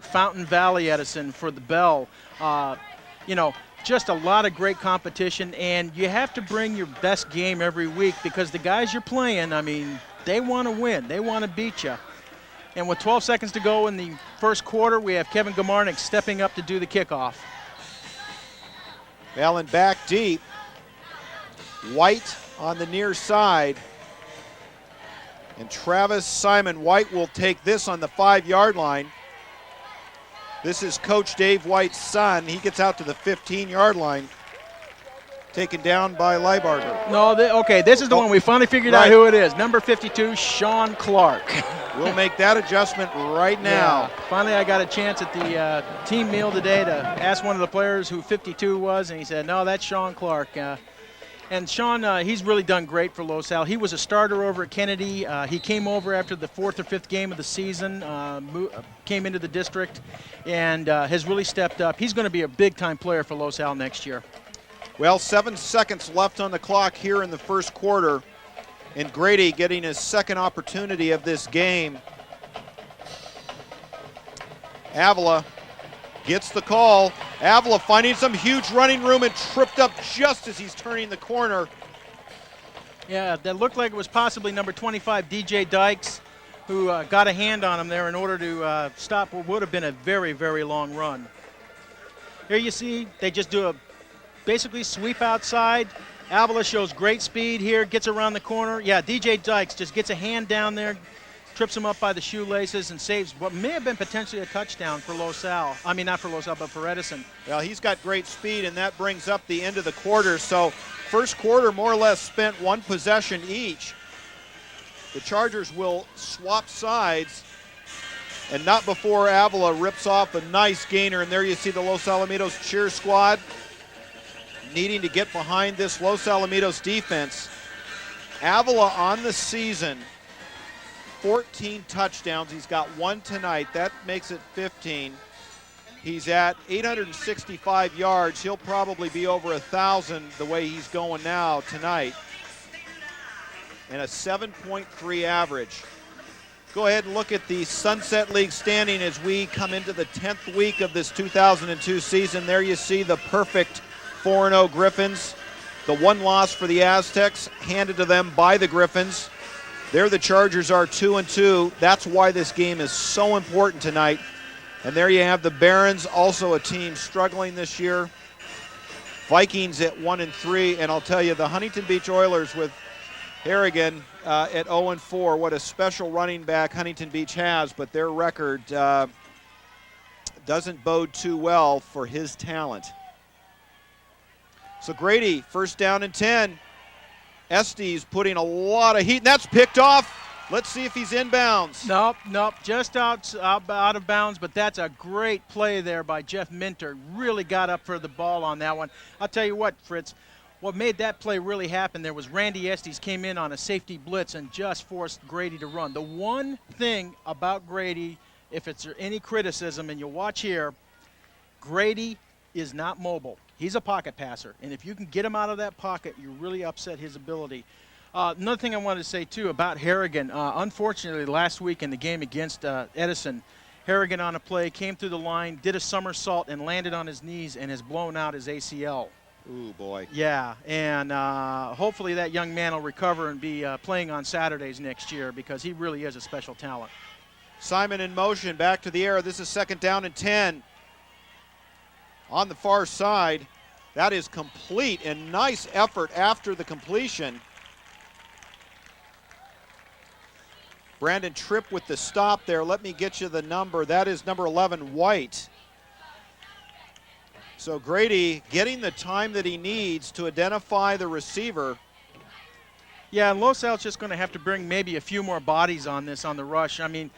Fountain Valley Edison for the bell. You know, just a lot of great competition, and you have to bring your best game every week because the guys you're playing, I mean, they want to win. They want to beat you. And with 12 seconds to go in the first quarter, we have Kevin Gamarnik stepping up to do the kickoff. Allen back deep. White on the near side. And Travis Simon White will take this on the 5-yard line. This is Coach Dave White's son. He gets out to the 15-yard line. Taken down by Leibarger. No, okay, this is the one we finally figured out who it is. Number 52, Sean Clark. We'll make that adjustment right now. Yeah, finally, I got a chance at the team meal today to ask one of the players who 52 was, and he said, no, that's Sean Clark. And Sean, he's really done great for Los Al. He was a starter over at Kennedy. He came over after the 4th or 5th game of the season, came into the district, and has really stepped up. He's going to be a big-time player for Los Al next year. Well, 7 seconds left on the clock here in the first quarter, and Grady getting his second opportunity of this game. Avila gets the call. Avila finding some huge running room and tripped up just as he's turning the corner. Yeah, that looked like it was possibly number 25, DJ Dykes, who got a hand on him there in order to stop what would have been a very, very long run. Here you see they just do a basically sweep outside. Avila shows great speed here, gets around the corner. Yeah, DJ Dykes just gets a hand down there, trips him up by the shoelaces, and saves what may have been potentially a touchdown for Los Al. I mean, not for Los Al, but for Edison. Well, he's got great speed, and that brings up the end of the quarter. So first quarter more or less spent one possession each. The Chargers will swap sides, and not before Avila rips off a nice gainer. And there you see the Los Alamitos cheer squad needing to get behind this Los Alamitos defense. Avila on the season, 14 touchdowns. He's got one tonight. That makes it 15. He's at 865 yards. He'll probably be over 1,000 the way he's going now tonight. And a 7.3 average. Go ahead and look at the Sunset League standing as we come into the 10th week of this 2002 season. There you see the perfect 4-0 Griffins. The one loss for the Aztecs handed to them by the Griffins. There the Chargers are 2-2. That's why this game is so important tonight. And there you have the Barons, also a team struggling this year. Vikings at 1-3, and I'll tell you, the Huntington Beach Oilers with Harrigan at 0-4. What a special running back Huntington Beach has, but their record doesn't bode too well for his talent. So Grady, first down and 10. Estes putting a lot of heat, and that's picked off. Let's see if he's inbounds. Nope, just out of bounds, but that's a great play there by Jeff Minter. Really got up for the ball on that one. I'll tell you what, Fritz, what made that play really happen there was Randy Estes came in on a safety blitz and just forced Grady to run. The one thing about Grady, if it's any criticism, and you'll watch here, Grady is not mobile. He's a pocket passer, and if you can get him out of that pocket, you really upset his ability. Another thing I wanted to say, too, about Harrigan. Unfortunately, last week in the game against Edison, Harrigan on a play came through the line, did a somersault, and landed on his knees and has blown out his ACL. Ooh, boy. Yeah, and hopefully that young man will recover and be playing on Saturdays next year because he really is a special talent. Simon in motion, back to the air. This is second down and 10. On the far side, that is complete, and nice effort after the completion. Brandon Tripp with the stop there. Let me get you the number. That is number 11, White. So Grady getting the time that he needs to identify the receiver. Yeah, and Los Al's just going to have to bring maybe a few more bodies on this on the rush. I mean,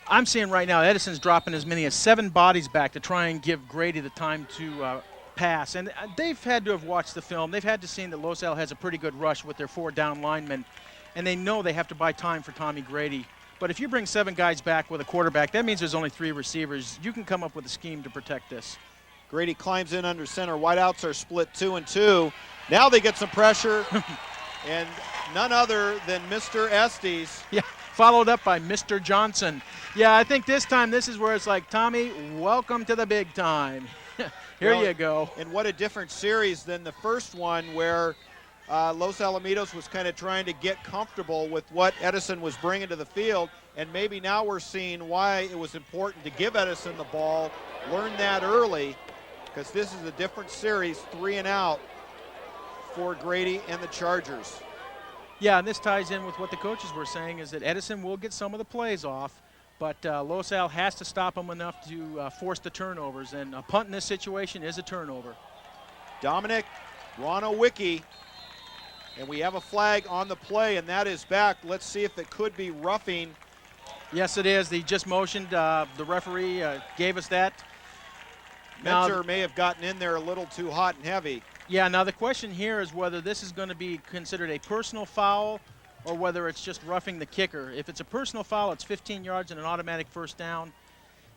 I'm seeing right now Edison's dropping as many as 7 bodies back to try and give Grady the time to pass. And they've had to have watched the film. They've had to see that Los Al has a pretty good rush with their 4 down linemen. And they know they have to buy time for Tommy Grady. But if you bring 7 guys back with a quarterback, that means there's only 3 receivers. You can come up with a scheme to protect this. Grady climbs in under center. Wideouts are split 2-2. Now they get some pressure. And none other than Mr. Estes. Yeah, followed up by Mr. Johnson. Yeah, I think this time this is where it's like, Tommy, welcome to the big time. Here you go. And what a different series than the first one where Los Alamitos was kind of trying to get comfortable with what Edison was bringing to the field. And maybe now we're seeing why it was important to give Edison the ball, learn that early, because this is a different series, 3 and out for Grady and the Chargers. Yeah, and this ties in with what the coaches were saying, is that Edison will get some of the plays off, but Los Al has to stop them enough to force the turnovers, and a punt in this situation is a turnover. Dominic Ronowicki, and we have a flag on the play, and that is back. Let's see if it could be roughing. Yes, it is. He just motioned. The referee gave us that. Mentor may have gotten in there a little too hot and heavy. Yeah, now the question here is whether this is going to be considered a personal foul or whether it's just roughing the kicker. If it's a personal foul, it's 15 yards and an automatic first down.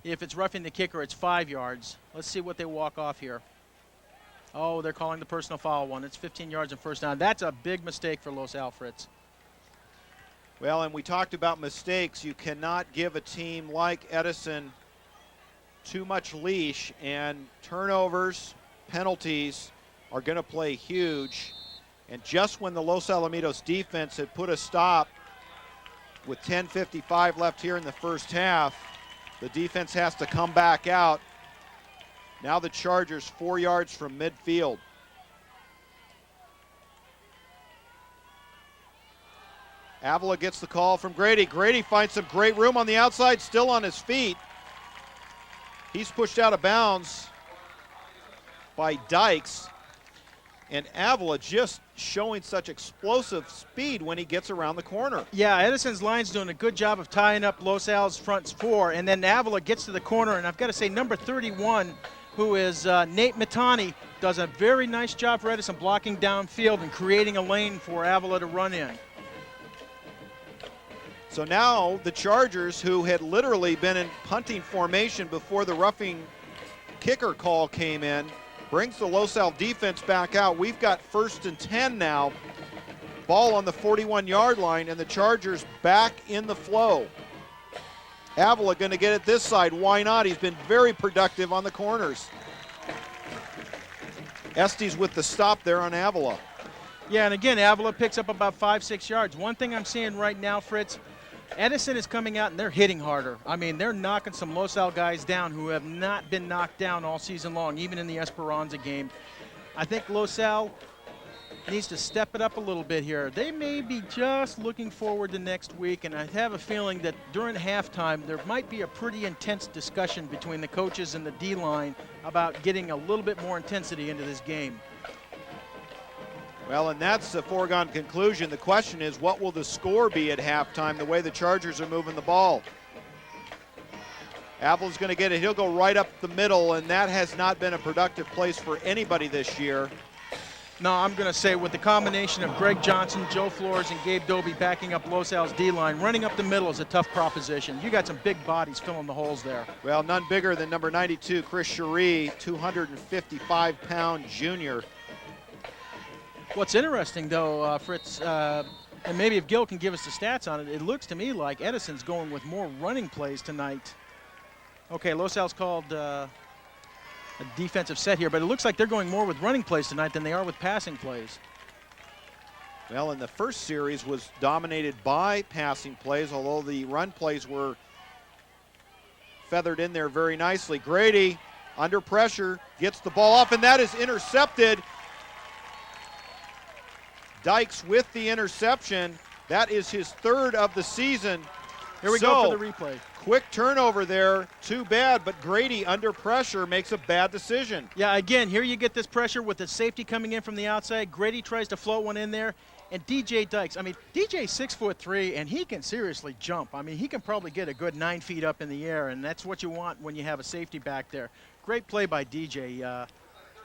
If it's roughing the kicker, it's 5 yards. Let's see what they walk off here. Oh, they're calling the personal foul one. It's 15 yards and first down. That's a big mistake for Los Al, Fritz. Well, and we talked about mistakes. You cannot give a team like Edison too much leash, and turnovers, penalties are going to play huge. And just when the Los Alamitos defense had put a stop with 10:55 left here in the first half, the defense has to come back out. Now the Chargers 4 yards from midfield. Avila gets the call from Grady. Grady finds some great room on the outside, still on his feet. He's pushed out of bounds by Dykes. And Avila just showing such explosive speed when he gets around the corner. Yeah, Edison's line's doing a good job of tying up Los Al's front four, and then Avila gets to the corner, and I've got to say number 31, who is Nate Mitani, does a very nice job for Edison blocking downfield and creating a lane for Avila to run in. So now the Chargers, who had literally been in punting formation before the roughing kicker call came in, brings the Los Al defense back out. We've got 1st and 10 now. Ball on the 41-yard line, and the Chargers back in the flow. Avila going to get it this side. Why not? He's been very productive on the corners. Estes with the stop there on Avila. Yeah, and again, Avila picks up about 5-6 yards. One thing I'm seeing right now, Fritz, Edison is coming out and they're hitting harder. I mean, they're knocking some Los Al guys down who have not been knocked down all season long, even in the Esperanza game. I think Los Al needs to step it up a little bit here. They may be just looking forward to next week, and I have a feeling that during halftime there might be a pretty intense discussion between the coaches and the D-line about getting a little bit more intensity into this game. Well, and that's a foregone conclusion. The question is, what will the score be at halftime, the way the Chargers are moving the ball? Avila's going to get it. He'll go right up the middle, and that has not been a productive place for anybody this year. No, I'm going to say with the combination of Greg Johnson, Joe Flores, and Gabe Doby backing up Los Al's D-line, running up the middle is a tough proposition. You got some big bodies filling the holes there. Well, none bigger than number 92, Chris Cherie, 255-pound junior. What's interesting, though, Fritz, and maybe if Gil can give us the stats on it, it looks to me like Edison's going with more running plays tonight. Okay, Los Al's called a defensive set here, but it looks like they're going more with running plays tonight than they are with passing plays. Well, in the first series was dominated by passing plays, although the run plays were feathered in there very nicely. Grady, under pressure, gets the ball off, and that is intercepted. Dykes with the interception. That is his 3rd of the season. Here we go for the replay. Quick turnover there. Too bad, but Grady under pressure makes a bad decision. Yeah, again, here you get this pressure with the safety coming in from the outside. Grady tries to float one in there. And DJ Dykes, I mean, DJ's 6'3", and he can seriously jump. I mean, he can probably get a good 9 feet up in the air, and that's what you want when you have a safety back there. Great play by DJ.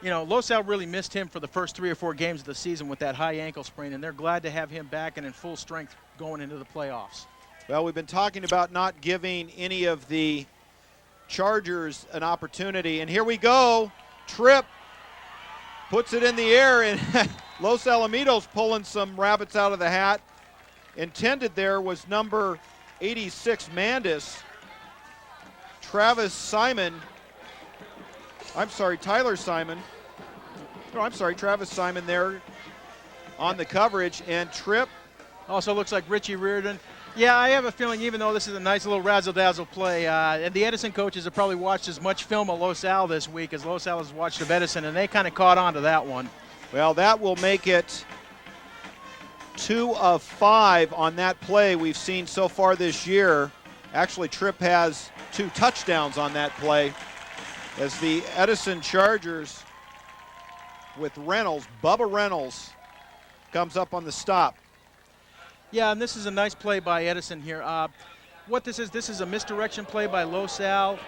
You know, Los Al really missed him for the first 3 or 4 games of the season with that high ankle sprain, and they're glad to have him back and in full strength going into the playoffs. Well, we've been talking about not giving any of the Chargers an opportunity, and here we go. Tripp puts it in the air, and Los Alamitos pulling some rabbits out of the hat. Intended there was number 86 Mandis. Tyler Simon. Travis Simon there on the coverage, and Tripp. Also looks like Richie Reardon. Yeah, I have a feeling, even though this is a nice little razzle-dazzle play, and the Edison coaches have probably watched as much film of Los Al this week as Los Al has watched of Edison, and they kind of caught on to that one. Well, that will make it 2 of 5 on that play we've seen so far this year. Actually, Tripp has 2 touchdowns on that play as the Edison Chargers with Reynolds, Bubba Reynolds, comes up on the stop. Yeah, and this is a nice play by Edison here. What this is a misdirection play by Los Al.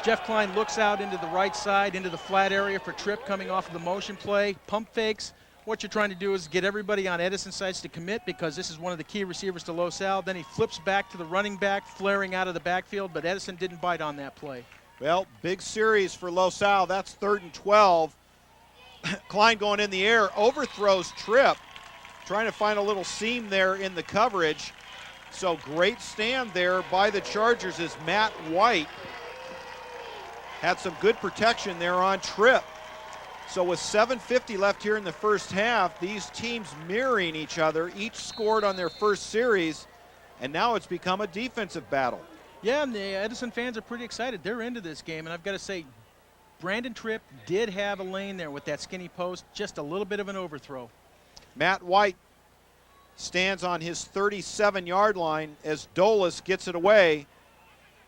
Jeff Klein looks out into the right side, into the flat area for Tripp coming off of the motion play. Pump fakes. What you're trying to do is get everybody on Edison's sides to commit, because this is one of the key receivers to Los Al. Then he flips back to the running back, flaring out of the backfield, but Edison didn't bite on that play. Well, big series for Los Al. That's 3rd and 12. Klein going in the air, overthrows Tripp, trying to find a little seam there in the coverage. So great stand there by the Chargers as Matt White had some good protection there on Tripp. So with 7:50 left here in the first half, these teams mirroring each other, each scored on their first series, and now it's become a defensive battle. Yeah, and the Edison fans are pretty excited. They're into this game, and I've got to say, Brandon Tripp did have a lane there with that skinny post, just a little bit of an overthrow. Matt White stands on his 37-yard line as Dolis gets it away.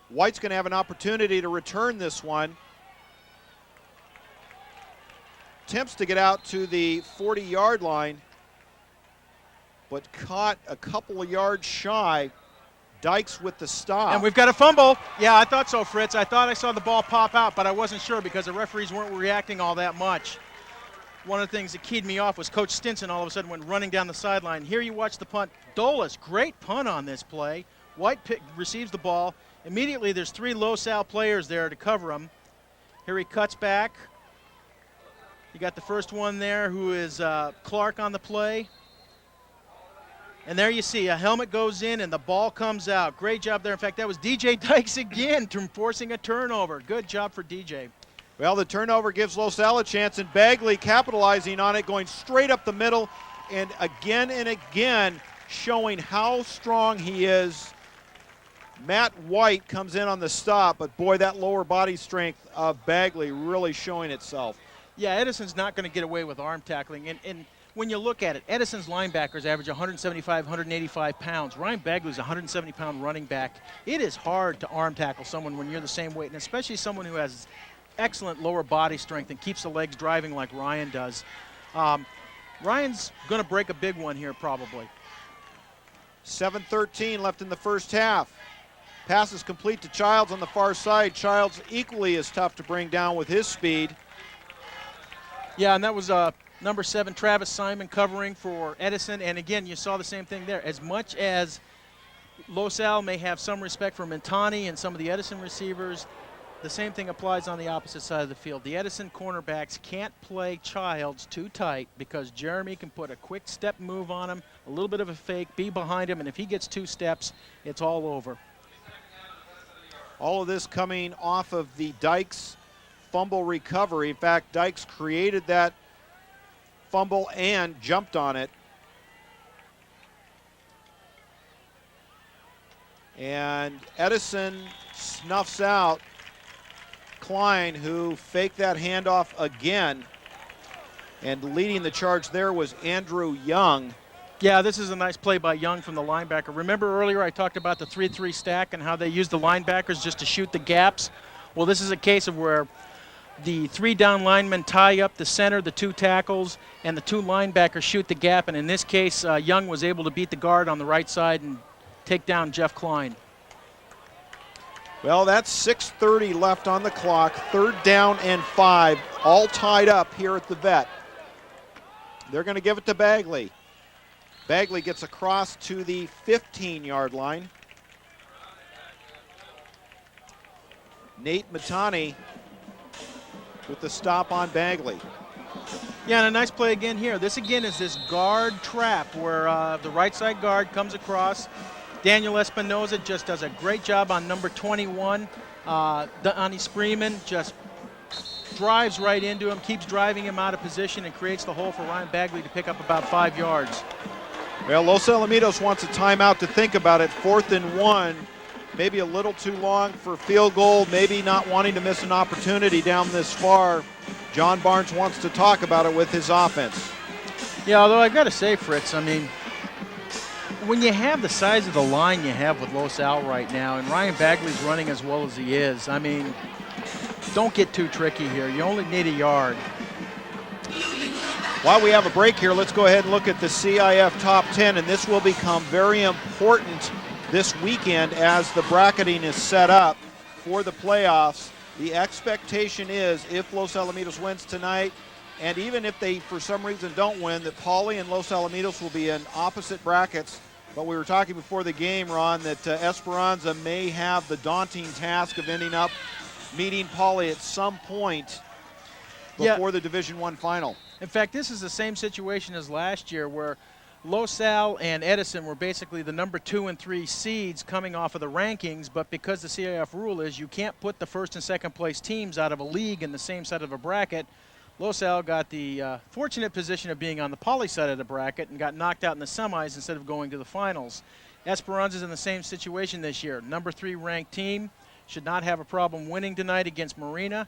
White's going to have an opportunity to return this one. Attempts to get out to the 40-yard line, but caught a couple of yards shy. Dykes with the stop. And we've got a fumble. Yeah, I thought so, Fritz. I thought I saw the ball pop out, but I wasn't sure because the referees weren't reacting all that much. One of the things that keyed me off was Coach Stinson all of a sudden went running down the sideline. Here you watch the punt. Dolis, great punt on this play. White receives the ball. Immediately there's 3 Los Al players there to cover him. Here he cuts back. You got the first one there, who is Clark on the play. And there you see a helmet goes in and the ball comes out. Great job there. In fact, that was DJ Dykes again forcing a turnover. Good job for DJ. Well, the turnover gives Los Al a chance, and Bagley capitalizing on it, going straight up the middle, and again showing how strong he is. Matt White comes in on the stop, but boy, that lower body strength of Bagley really showing itself. Yeah, Edison's not going to get away with arm tackling. And when you look at it, Edison's linebackers average 175, 185 pounds. Ryan Bagley's a 170-pound running back. It is hard to arm tackle someone when you're the same weight, and especially someone who has excellent lower body strength and keeps the legs driving like Ryan does. Ryan's going to break a big one here probably. 7:13 left in the first half. Pass is complete to Childs on the far side. Childs equally as tough to bring down with his speed. Yeah, and that was number 7, Travis Simon, covering for Edison. And again, you saw the same thing there. As much as Los Al may have some respect for Mintani and some of the Edison receivers, the same thing applies on the opposite side of the field. The Edison cornerbacks can't play Childs too tight because Jeremy can put a quick step move on him, a little bit of a fake, be behind him, and if he gets 2 steps, it's all over. All of this coming off of the Dykes fumble recovery. In fact, Dykes created that fumble and jumped on it. And Edison snuffs out Klein, who faked that handoff again. And leading the charge there was Andrew Young. Yeah, this is a nice play by Young from the linebacker. Remember earlier I talked about the 3-3 stack and how they use the linebackers just to shoot the gaps? Well, this is a case of where the 3 down linemen tie up the center, the 2 tackles, and the 2 linebackers shoot the gap. And in this case, Young was able to beat the guard on the right side and take down Jeff Klein. Well, that's 6:30 left on the clock. 3rd down and 5, all tied up here at the Vet. They're going to give it to Bagley. Bagley gets across to the 15-yard line. Nate Matani with the stop on Bagley. Yeah, and a nice play again here. This again is this guard trap where the right side guard comes across, Daniel Espinoza just does a great job on number 21. Donnie Spreeman just drives right into him, keeps driving him out of position, and creates the hole for Ryan Bagley to pick up about 5 yards. Well, Los Alamitos wants a timeout to think about it. 4th and 1, maybe a little too long for field goal, maybe not wanting to miss an opportunity down this far. John Barnes wants to talk about it with his offense. Yeah, although I got to say, Fritz, I mean, when you have the size of the line you have with Los Al right now, and Ryan Bagley's running as well as he is, I mean, don't get too tricky here. You only need a yard. While we have a break here, let's go ahead and look at the CIF top 10, and this will become very important this weekend as the bracketing is set up for the playoffs. The expectation is if Los Alamitos wins tonight, and even if they for some reason don't win, that Pauley and Los Alamitos will be in opposite brackets. But we were talking before the game, Ron, that Esperanza may have the daunting task of ending up meeting Pauley at some point before the Division I final. In fact, this is the same situation as last year where Los Al and Edison were basically the number 2 and 3 seeds coming off of the rankings, but because the CIF rule is you can't put the first and second place teams out of a league in the same side of a bracket, Los Al got the fortunate position of being on the Pauley side of the bracket and got knocked out in the semis instead of going to the finals. Esperanza's in the same situation this year. Number 3 ranked team, should not have a problem winning tonight against Marina.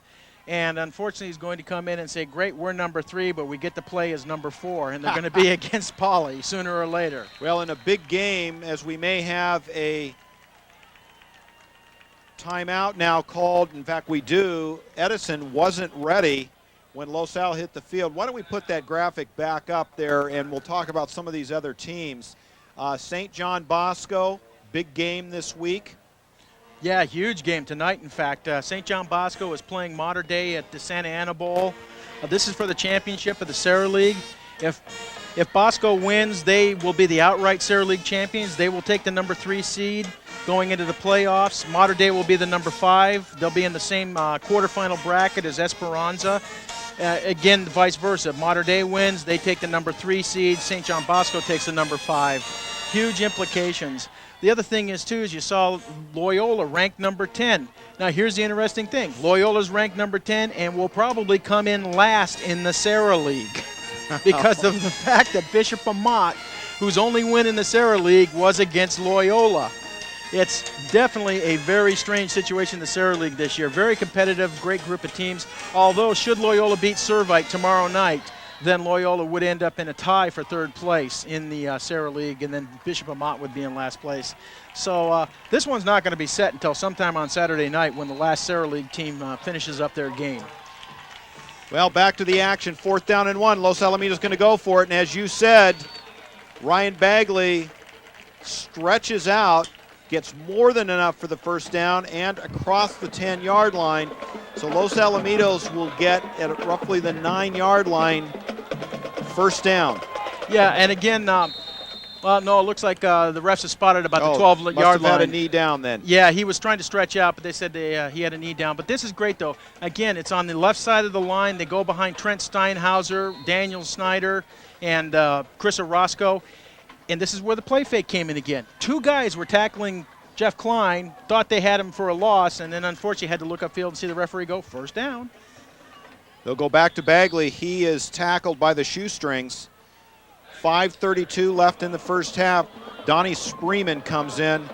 And unfortunately, he's going to come in and say, great, we're number 3, but we get to play as number 4, and they're going to be against Pauley sooner or later. Well, in a big game, as we may have a timeout now called, in fact, we do, Edison wasn't ready when Los Al hit the field. Why don't we put that graphic back up there, and we'll talk about some of these other teams. St. John Bosco, big game this week. Yeah, huge game tonight. In fact, St. John Bosco is playing Mater Dei at the Santa Ana Bowl. This is for the championship of the Sarah League. If Bosco wins, they will be the outright Sarah League champions. They will take the number 3 seed going into the playoffs. Mater Dei will be the number 5. They'll be in the same quarterfinal bracket as Esperanza. Again, vice versa. Mater Dei wins, they take the number 3 seed. St. John Bosco takes the number 5. Huge implications. The other thing is, too, is you saw Loyola ranked number 10. Now, here's the interesting thing. Loyola's ranked number 10 and will probably come in last in the Sarah League because of the fact that Bishop Amat, whose only win in the Sarah League was against Loyola. It's definitely a very strange situation in the Sarah League this year. Very competitive, great group of teams. Although, should Loyola beat Servite tomorrow night, then Loyola would end up in a tie for 3rd place in the Sarah League, and then Bishop Amat would be in last place. So this one's not going to be set until sometime on Saturday night when the last Sarah League team finishes up their game. Well, back to the action. 4th down and 1. Los Alamitos going to go for it, and as you said, Ryan Bagley stretches out, gets more than enough for the first down and across the 10-yard line. So Los Alamitos will get at roughly the 9-yard line, first down. Yeah, and again, well, no, it looks like the refs have spotted about the 12-yard line. Must have had a knee down then. Yeah, he was trying to stretch out, but they said he had a knee down. But this is great, though. Again, it's on the left side of the line. They go behind Trent Steinhauser, Daniel Snyder, and Chris Orozco. And this is where the play fake came in again. 2 guys were tackling Jeff Klein, thought they had him for a loss, and then unfortunately had to look upfield and see the referee go first down. They'll go back to Bagley. He is tackled by the shoestrings. 5:32 left in the first half. Donnie Spreeman comes in.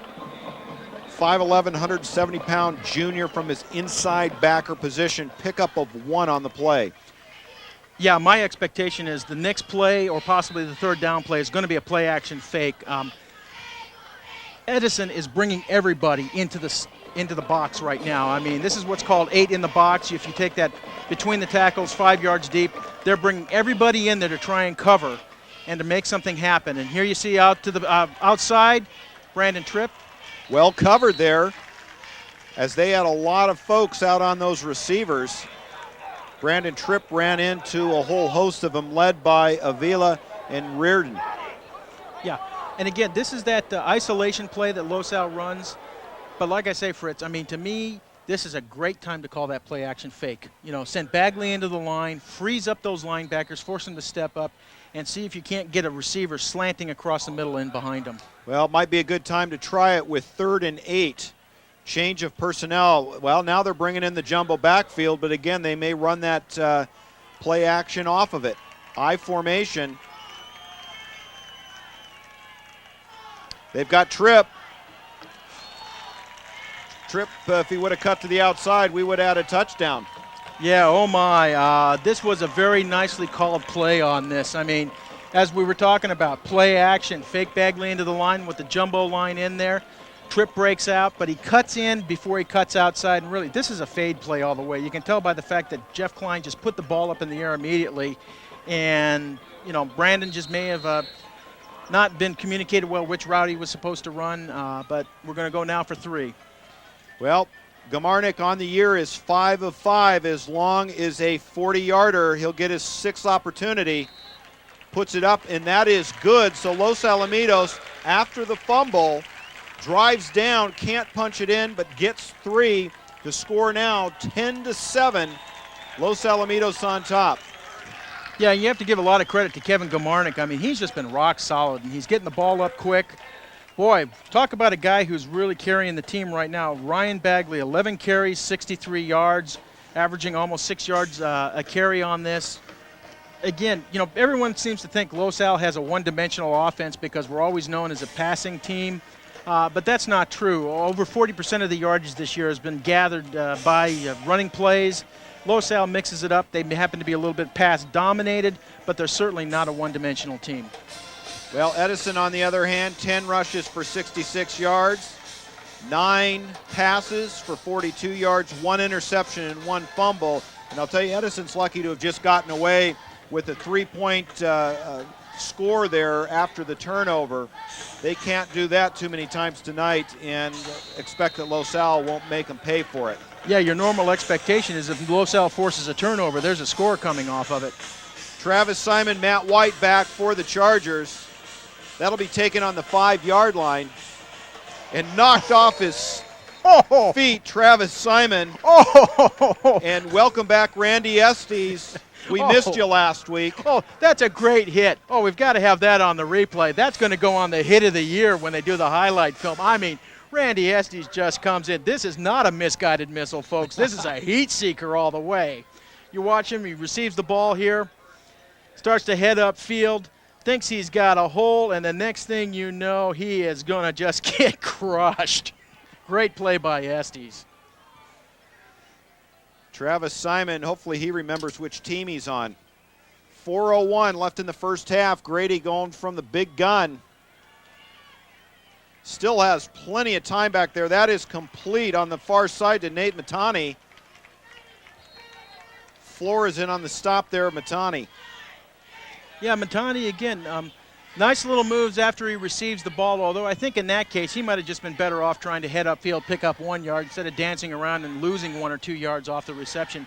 5'11", 170-pound junior from his inside backer position. Pickup of 1 on the play. Yeah, my expectation is the next play or possibly the 3rd down play is going to be a play action fake. Edison is bringing everybody into the box right now. I mean, this is what's called 8 in the box. If you take that between the tackles, 5 yards deep, they're bringing everybody in there to try and cover and to make something happen. And here you see out to the outside, Brandon Tripp. Well covered there, as they had a lot of folks out on those receivers. Brandon Tripp ran into a whole host of them, led by Avila and Reardon. Yeah. And again, this is that isolation play that Los Al runs. But like I say, Fritz, I mean, to me, this is a great time to call that play action fake. You know, send Bagley into the line, freeze up those linebackers, force them to step up, and see if you can't get a receiver slanting across the middle and behind them. Well, it might be a good time to try it with 3rd and 8. Change of personnel. Well, now they're bringing in the jumbo backfield, but again, they may run that play action off of it. I formation. They've got Tripp. Tripp, if he would have cut to the outside, we would have had a touchdown. Yeah, oh my. This was a very nicely called play on this. I mean, as we were talking about, play action, fake Bagley into the line with the jumbo line in there. Tripp breaks out, but he cuts in before he cuts outside. And really, this is a fade play all the way. You can tell by the fact that Jeff Klein just put the ball up in the air immediately. And, you know, Brandon just may have not been communicated well which route he was supposed to run. But we're going to go now for 3. Well, Gamarnik on the year is 5 of 5. As long as a 40-yarder, he'll get his 6th opportunity. Puts it up, and that is good. So Los Alamitos, after the fumble, drives down, can't punch it in, but gets 3 to score now 10-7. Los Alamitos on top. Yeah, you have to give a lot of credit to Kevin Gamarnik. I mean, he's just been rock solid, and he's getting the ball up quick. Boy, talk about a guy who's really carrying the team right now. Ryan Bagley, 11 carries, 63 yards, averaging almost 6 yards a carry on this. Again, you know, everyone seems to think Los Al has a one-dimensional offense because we're always known as a passing team, but that's not true. Over 40% of the yardage this year has been gathered by running plays. Los Al mixes it up. They happen to be a little bit pass-dominated, but they're certainly not a one-dimensional team. Well, Edison, on the other hand, 10 rushes for 66 yards, 9 passes for 42 yards, 1 interception and 1 fumble. And I'll tell you, Edison's lucky to have just gotten away with a 3-point score there after the turnover. They can't do that too many times tonight and expect that Los Al won't make them pay for it. Yeah, your normal expectation is if Los Al forces a turnover, there's a score coming off of it. Travis Simon, Matt White back for the Chargers. That'll be taken on the 5-yard line and knocked off his feet, Travis Simon. And welcome back, Randy Estes. We missed you last week. Oh, that's a great hit. Oh, we've got to have that on the replay. That's going to go on the hit of the year when they do the highlight film. I mean, Randy Estes just comes in. This is not a misguided missile, folks. This is a heat seeker all the way. You watch him. He receives the ball here, starts to head upfield, thinks he's got a hole, and the next thing you know, he is going to just get crushed. Great play by Estes. Travis Simon, hopefully he remembers which team he's on. 4:01 left in the first half. Grady going from the big gun. Still has plenty of time back there. That is complete on the far side to Nate Matani. Flores in on the stop there, Matani. Yeah, Matani again, nice little moves after he receives the ball, although I think in that case he might have just been better off trying to head upfield, pick up 1 yard instead of dancing around and losing 1 or 2 yards off the reception.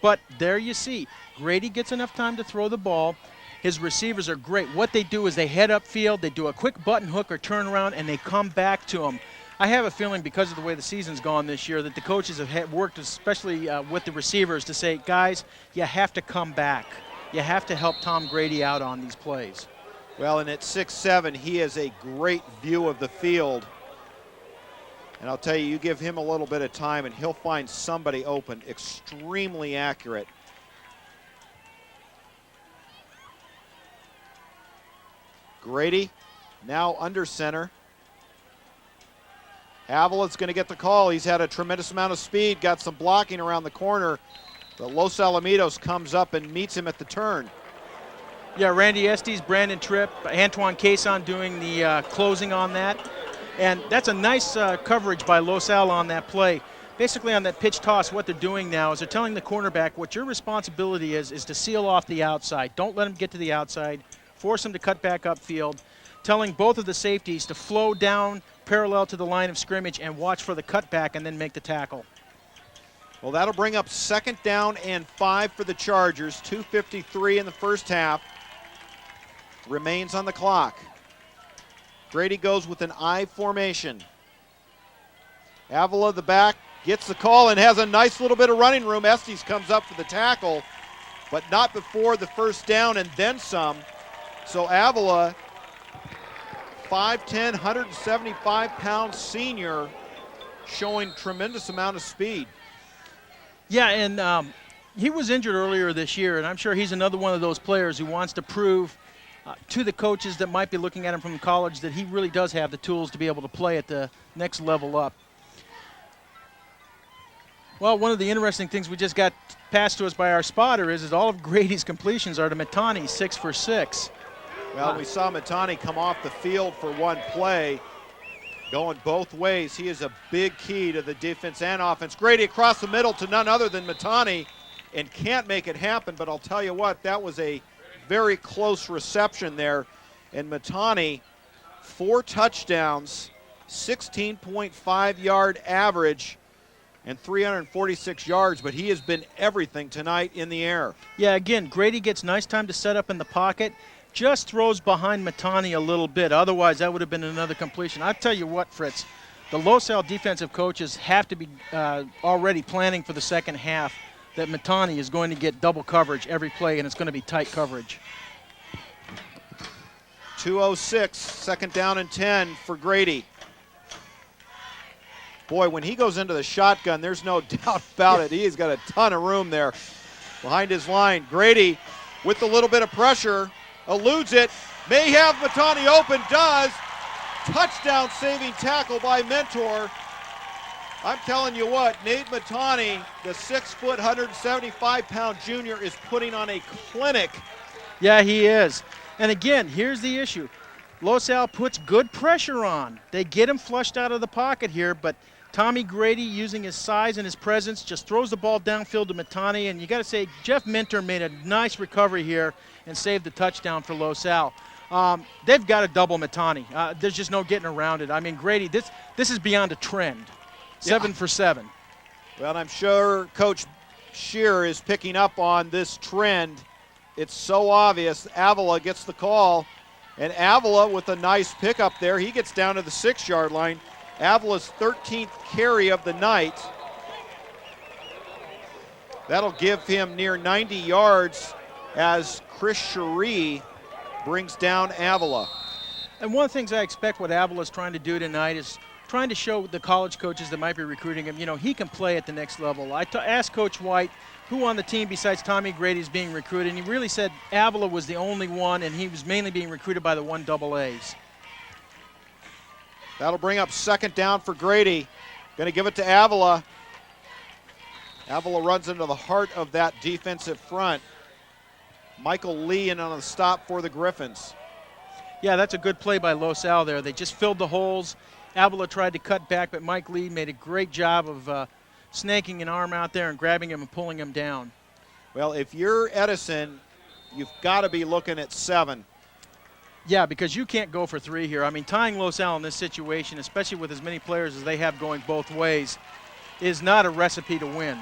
But there you see, Grady gets enough time to throw the ball. His receivers are great. What they do is they head upfield, they do a quick button hook or turn around, and they come back to him. I have a feeling because of the way the season's gone this year that the coaches have worked, especially with the receivers, to say, guys, you have to come back. You have to help Tom Grady out on these plays. Well, and at 6'7", he has a great view of the field. And I'll tell you, you give him a little bit of time and he'll find somebody open. Extremely accurate. Grady now under center. Haviland's going to get the call. He's had a tremendous amount of speed, got some blocking around the corner. But Los Alamitos comes up and meets him at the turn. Yeah, Randy Estes, Brandon Tripp, Antoine Cason doing the closing on that. And that's a nice coverage by Los Al on that play. Basically on that pitch toss, what they're doing now is they're telling the cornerback what your responsibility is to seal off the outside. Don't let him get to the outside. Force him to cut back upfield. Telling both of the safeties to flow down parallel to the line of scrimmage and watch for the cutback and then make the tackle. Well, that'll bring up 2nd down and 5 for the Chargers. 2:53 in the first half. Remains on the clock. Grady goes with an I formation. Avila the back, gets the call and has a nice little bit of running room. Estes comes up for the tackle, but not before the first down and then some. So Avila, 5'10", 175-pound senior, showing tremendous amount of speed. Yeah, and he was injured earlier this year, and I'm sure he's another one of those players who wants to prove to the coaches that might be looking at him from college that he really does have the tools to be able to play at the next level up. Well, one of the interesting things we just got passed to us by our spotter is all of Grady's completions are to Matani, 6 for 6. Well, we saw Matani come off the field for one play, going both ways. He is a big key to the defense and offense. Grady across the middle to none other than Matani, and can't make it happen, but I'll tell you what, that was a very close reception there. And Matani, 4 touchdowns, 16.5-yard average, and 346 yards, but he has been everything tonight in the air. Yeah, again, Grady gets nice time to set up in the pocket, just throws behind Matani a little bit. Otherwise, that would have been another completion. I'll tell you what, Fritz, the Los Al defensive coaches have to be already planning for the second half that Matani is going to get double coverage every play, and it's going to be tight coverage. 2:06, second down and 10 for Grady. Boy, when he goes into the shotgun, there's no doubt about it. He's got a ton of room there behind his line. Grady, with a little bit of pressure, eludes it. May have Matani open, does. Touchdown saving tackle by Mentor. I'm telling you what, Nate Matani, the 6', 175-pound junior, is putting on a clinic. Yeah, he is. And again, here's the issue. Los Al puts good pressure on. They get him flushed out of the pocket here, but Tommy Grady, using his size and his presence, just throws the ball downfield to Matani. And you got to say, Jeff Minter made a nice recovery here and saved the touchdown for Los Al. They've got to double Matani. There's just no getting around it. I mean, Grady, this is beyond a trend. 7 for 7. Well, I'm sure Coach Shear is picking up on this trend. It's so obvious. Avila gets the call, and Avila with a nice pickup there. He gets down to the 6-yard line. Avila's 13th carry of the night. That'll give him near 90 yards as Chris Cherie brings down Avila. And one of the things I expect what Avila's trying to do tonight is trying to show the college coaches that might be recruiting him, he can play at the next level. I asked Coach White who on the team besides Tommy Grady is being recruited, and he really said Avila was the only one, and he was mainly being recruited by the 1AA s. That'll bring up second down for Grady. Going to give it to Avila. Avila runs into the heart of that defensive front. Michael Lee in on the stop for the Griffins. Yeah, that's a good play by Los Al there. They just filled the holes. Avila tried to cut back, but Mike Lee made a great job of snaking an arm out there and grabbing him and pulling him down. Well, if you're Edison, you've got to be looking at 7. Yeah, because you can't go for 3 here. I mean, tying Los Al in this situation, especially with as many players as they have going both ways, is not a recipe to win.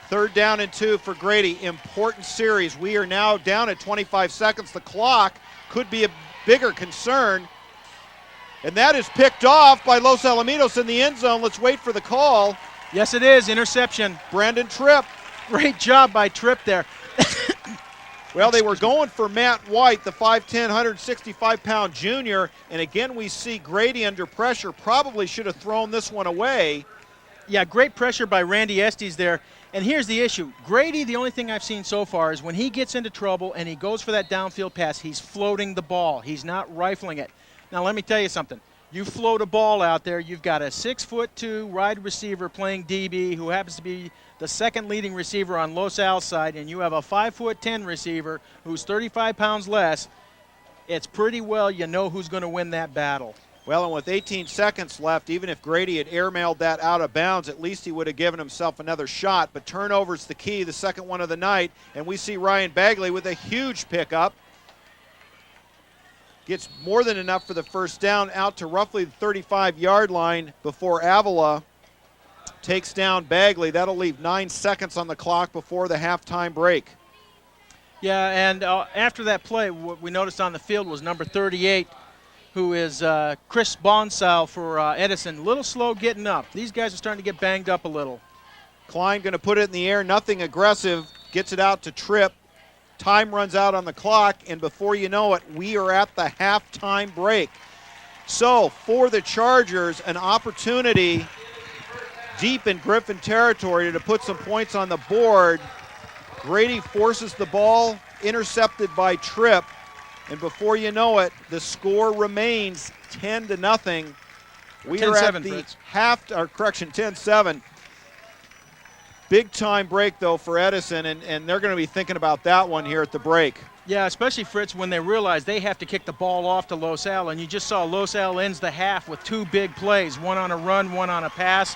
Third down and 2 for Grady. Important series. We are now down at 25 seconds. The clock could be a bigger concern. And that is picked off by Los Alamitos in the end zone. Let's wait for the call. Yes, it is. Interception. Brandon Tripp. Great job by Tripp there. Well, they were going for Matt White, the 5'10", 165-pound junior. And again, we see Grady under pressure. Probably should have thrown this one away. Yeah, great pressure by Randy Estes there. And here's the issue. Grady, the only thing I've seen so far is when he gets into trouble and he goes for that downfield pass, he's floating the ball. He's not rifling it. Now, let me tell you something. You float a ball out there, you've got a 6'2" wide receiver playing DB who happens to be the second leading receiver on Los Al's side, and you have a 5'10" receiver who's 35 pounds less. It's pretty well you know who's going to win that battle. Well, and with 18 seconds left, even if Grady had airmailed that out of bounds, at least he would have given himself another shot. But turnover's the key, the second one of the night, and we see Ryan Bagley with a huge pickup. Gets more than enough for the first down, out to roughly the 35-yard line before Avila takes down Bagley. That'll leave 9 seconds on the clock before the halftime break. Yeah, and after that play, what we noticed on the field was number 38, who is Chris Bonsall for Edison. A little slow getting up. These guys are starting to get banged up a little. Klein going to put it in the air, nothing aggressive, gets it out to Tripp. Time runs out on the clock, and before you know it, we are at the halftime break. So for the Chargers, an opportunity deep in Griffin territory to put some points on the board. Grady forces the ball, intercepted by Tripp, and before you know it, the score remains 10-0. We are at the 10-7. Big time break, though, for Edison, and they're going to be thinking about that one here at the break. Yeah, especially, Fritz, when they realize they have to kick the ball off to Los Al, and you just saw Los Al ends the half with 2 big plays, one on a run, one on a pass,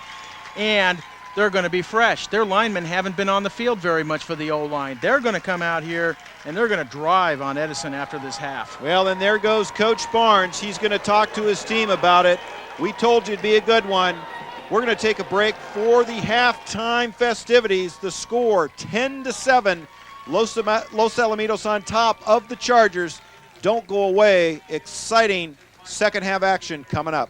and they're going to be fresh. Their linemen haven't been on the field very much for the O-line. They're going to come out here, and they're going to drive on Edison after this half. Well, and there goes Coach Barnes. He's going to talk to his team about it. We told you it'd be a good one. We're going to take a break for the halftime festivities. The score, 10-7. Los Alamitos on top of the Chargers. Don't go away. Exciting second half action coming up.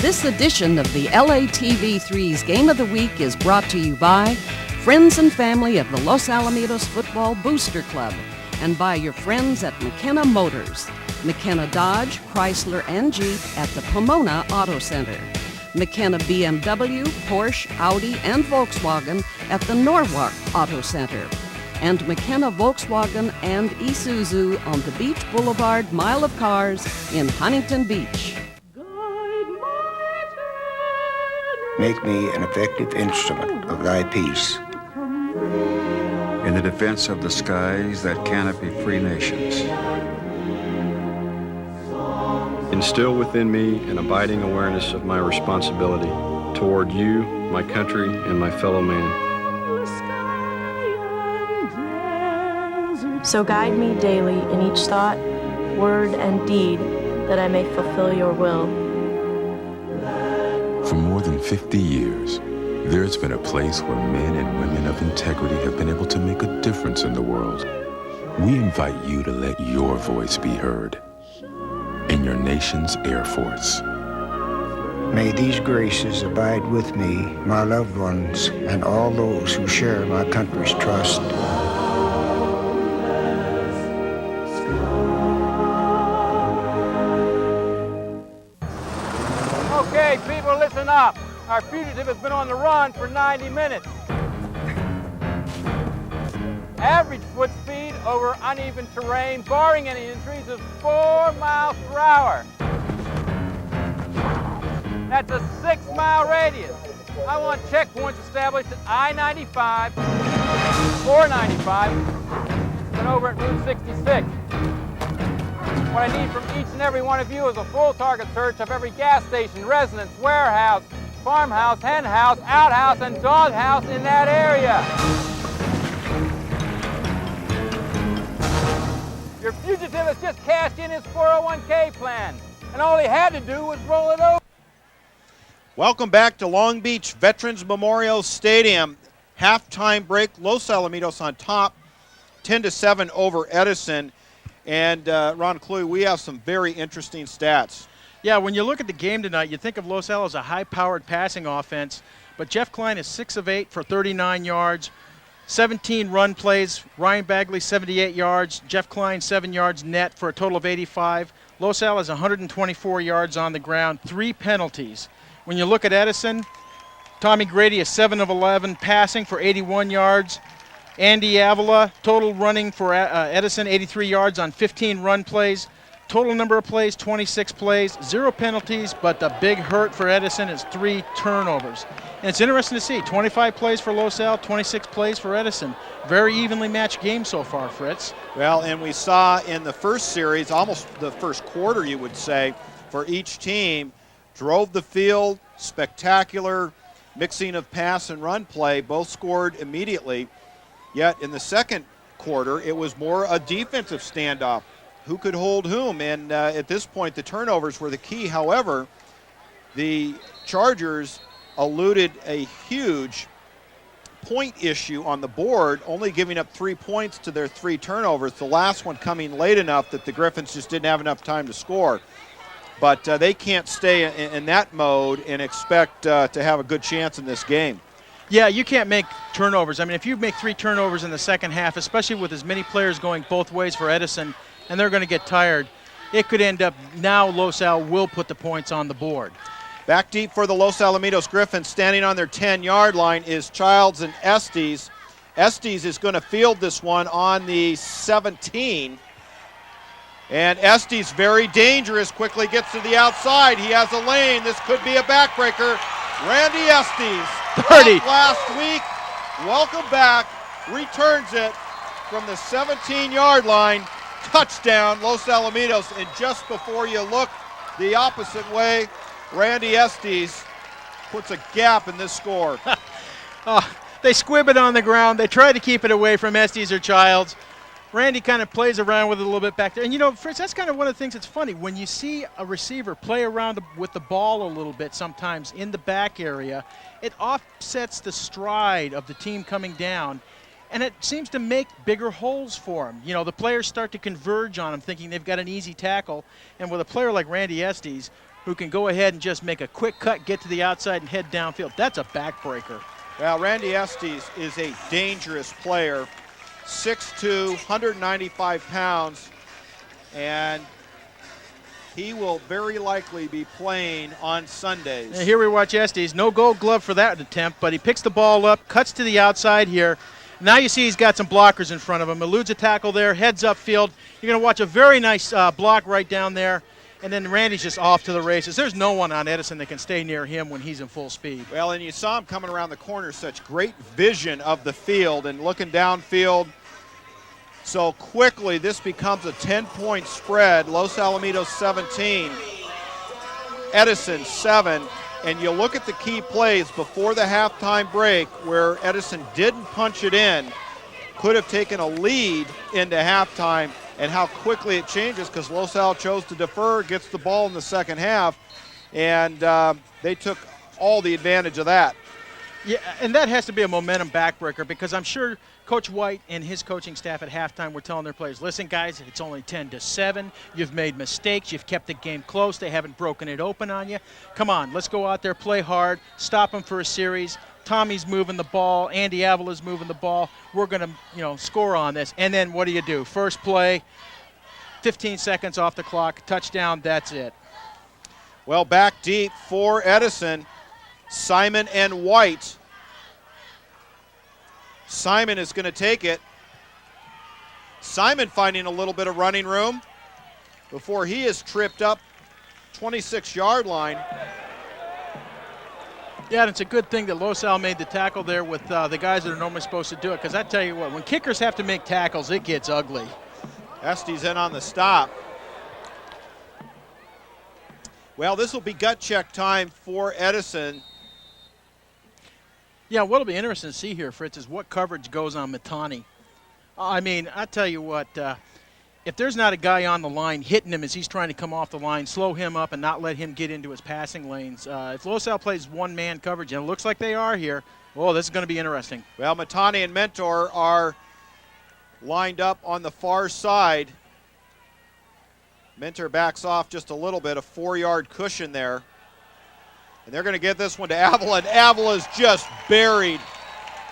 This edition of the LATV3's Game of the Week is brought to you by friends and family of the Los Alamitos Football Booster Club and by your friends at McKenna Motors, McKenna Dodge, Chrysler, and Jeep at the Pomona Auto Center, McKenna BMW, Porsche, Audi, and Volkswagen at the Norwalk Auto Center, and McKenna Volkswagen and Isuzu on the Beach Boulevard Mile of Cars in Huntington Beach. Make me an effective instrument of thy peace. In the defense of the skies that canopy free nations. Instill within me an abiding awareness of my responsibility toward you, my country, and my fellow man. So guide me daily in each thought, word, and deed, that I may fulfill your will. For more than 50 years, there's been a place where men and women of integrity have been able to make a difference in the world. We invite you to let your voice be heard in your nation's Air Force. May these graces abide with me, my loved ones, and all those who share my country's trust. Okay, people, listen up. Our fugitive has been on the run for 90 minutes. Average foot speed over uneven terrain, barring any injuries, is 4 miles per hour. That's a 6-mile radius. I want checkpoints established at I-95, 495, and over at Route 66. What I need from each and every one of you is a full target search of every gas station, residence, warehouse, farmhouse, hen house, outhouse, and doghouse in that area. Your fugitive has just cashed in his 401k plan, and all he had to do was roll it over. Welcome back to Long Beach Veterans Memorial Stadium. Halftime break, Los Alamitos on top, 10-7 over Edison. And Ron Cluey, we have some very interesting stats. Yeah, when you look at the game tonight, you think of Los Al as a high-powered passing offense, but Jeff Klein is 6 of 8 for 39 yards, 17 run plays. Ryan Bagley, 78 yards. Jeff Klein, 7 yards net for a total of 85. Los Al has 124 yards on the ground, 3 penalties. When you look at Edison, Tommy Grady is 7 of 11 passing for 81 yards. Andy Avila, total running for Edison, 83 yards on 15 run plays. Total number of plays, 26 plays, 0 penalties, but the big hurt for Edison is 3 turnovers. And it's interesting to see, 25 plays for Los Al, 26 plays for Edison. Very evenly matched game so far, Fritz. Well, and we saw in the first series, almost the first quarter, you would say, for each team, drove the field, spectacular mixing of pass and run play, both scored immediately. Yet in the second quarter, it was more a defensive standoff. Who could hold whom? And at this point, the turnovers were the key. However, the Chargers eluded a huge point issue on the board, only giving up 3 points to their 3 turnovers. The last one coming late enough that the Griffins just didn't have enough time to score. But they can't stay in that mode and expect to have a good chance in this game. Yeah, you can't make turnovers. I mean, if you make 3 turnovers in the second half, especially with as many players going both ways for Edison, and they're going to get tired, it could end up now Los Al will put the points on the board. Back deep for the Los Alamitos Griffins, standing on their 10-yard line is Childs and Estes. Estes is going to field this one on the 17. And Estes, very dangerous, quickly gets to the outside. He has a lane. This could be a backbreaker. Randy Estes, 30. last week, welcome back, returns it from the 17-yard line. Touchdown, Los Alamitos. And just before you look the opposite way, Randy Estes puts a gap in this score. They squib it on the ground. They try to keep it away from Estes or Childs. Randy kind of plays around with it a little bit back there. And, you know, Fritz, that's kind of one of the things that's funny. When you see a receiver play around with the ball a little bit sometimes in the back area, it offsets the stride of the team coming down, and it seems to make bigger holes for him. You know, the players start to converge on him thinking they've got an easy tackle. And with a player like Randy Estes, who can go ahead and just make a quick cut, get to the outside, and head downfield, that's a backbreaker. Well, Randy Estes is a dangerous player. 6'2", 195 pounds, and he will very likely be playing on Sundays. And here we watch Estes. No gold glove for that attempt, but he picks the ball up, cuts to the outside here. Now you see he's got some blockers in front of him. Eludes a tackle there, heads upfield. You're going to watch a very nice block right down there. And then Randy's just off to the races. There's no one on Edison that can stay near him when he's in full speed. Well, and you saw him coming around the corner, such great vision of the field and looking downfield. So quickly, this becomes a 10-point spread. Los Alamitos 17, Edison 7. And you look at the key plays before the halftime break where Edison didn't punch it in, could have taken a lead into halftime, and how quickly it changes because Los Al chose to defer, gets the ball in the second half, and they took all the advantage of that. Yeah, and that has to be a momentum backbreaker because I'm sure Coach White and his coaching staff at halftime were telling their players, listen, guys, it's only 10-7. You've made mistakes. You've kept the game close. They haven't broken it open on you. Come on, let's go out there, play hard, stop them for a series. Tommy's moving the ball. Andy Avila's moving the ball. We're going to, score on this. And then what do? First play, 15 seconds off the clock, touchdown, that's it. Well, back deep for Edison, Simon and White. Simon is going to take it. Simon finding a little bit of running room before he is tripped up 26-yard line. Yeah, and it's a good thing that Los Al made the tackle there with the guys that are normally supposed to do it, because I tell you what, when kickers have to make tackles, it gets ugly. Estes in on the stop. Well, this will be gut check time for Edison. Yeah, what'll be interesting to see here, Fritz, is what coverage goes on Matani. I mean, I tell you what, if there's not a guy on the line hitting him as he's trying to come off the line, slow him up and not let him get into his passing lanes. If Los Al plays one-man coverage, and it looks like they are here, oh, this is going to be interesting. Well, Matani and Mentor are lined up on the far side. Mentor backs off just a little bit, a 4-yard cushion there. And they're going to give this one to Avila, and Avila's just buried.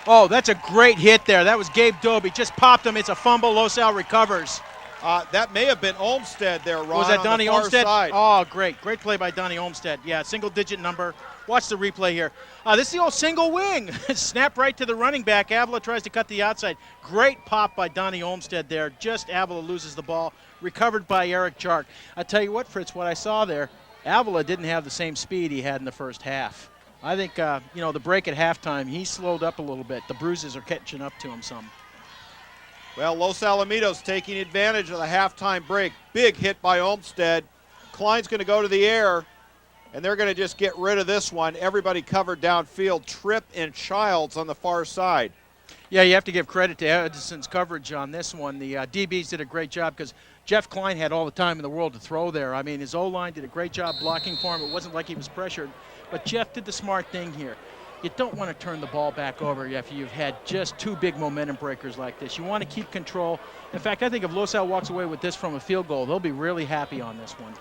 Oh, that's a great hit there. That was Gabe Doby. Just popped him. It's a fumble. Los Al recovers. That may have been Olmsted there, Ron. Was that Donnie Olmsted? Side. Oh, great. Great play by Donnie Olmsted. Yeah, single-digit number. Watch the replay here. This is the old single wing. Snap right to the running back. Avila tries to cut the outside. Great pop by Donnie Olmsted there. Just Avila loses the ball. Recovered by Eric Jark. I tell you what, Fritz, what I saw there, Avila didn't have the same speed he had in the first half. I think, the break at halftime, he slowed up a little bit. The bruises are catching up to him some. Well, Los Alamitos taking advantage of the halftime break. Big hit by Olmsted. Klein's going to go to the air, and they're going to just get rid of this one. Everybody covered downfield. Tripp and Childs on the far side. Yeah, you have to give credit to Edison's coverage on this one. The DBs did a great job because Jeff Klein had all the time in the world to throw there. I mean, his O-line did a great job blocking for him. It wasn't like he was pressured. But Jeff did the smart thing here. you don't want to turn the ball back over after you've had just 2 big momentum breakers like this. You want to keep control. In fact, I think if Los Al walks away with this from a field goal, they'll be really happy on this one.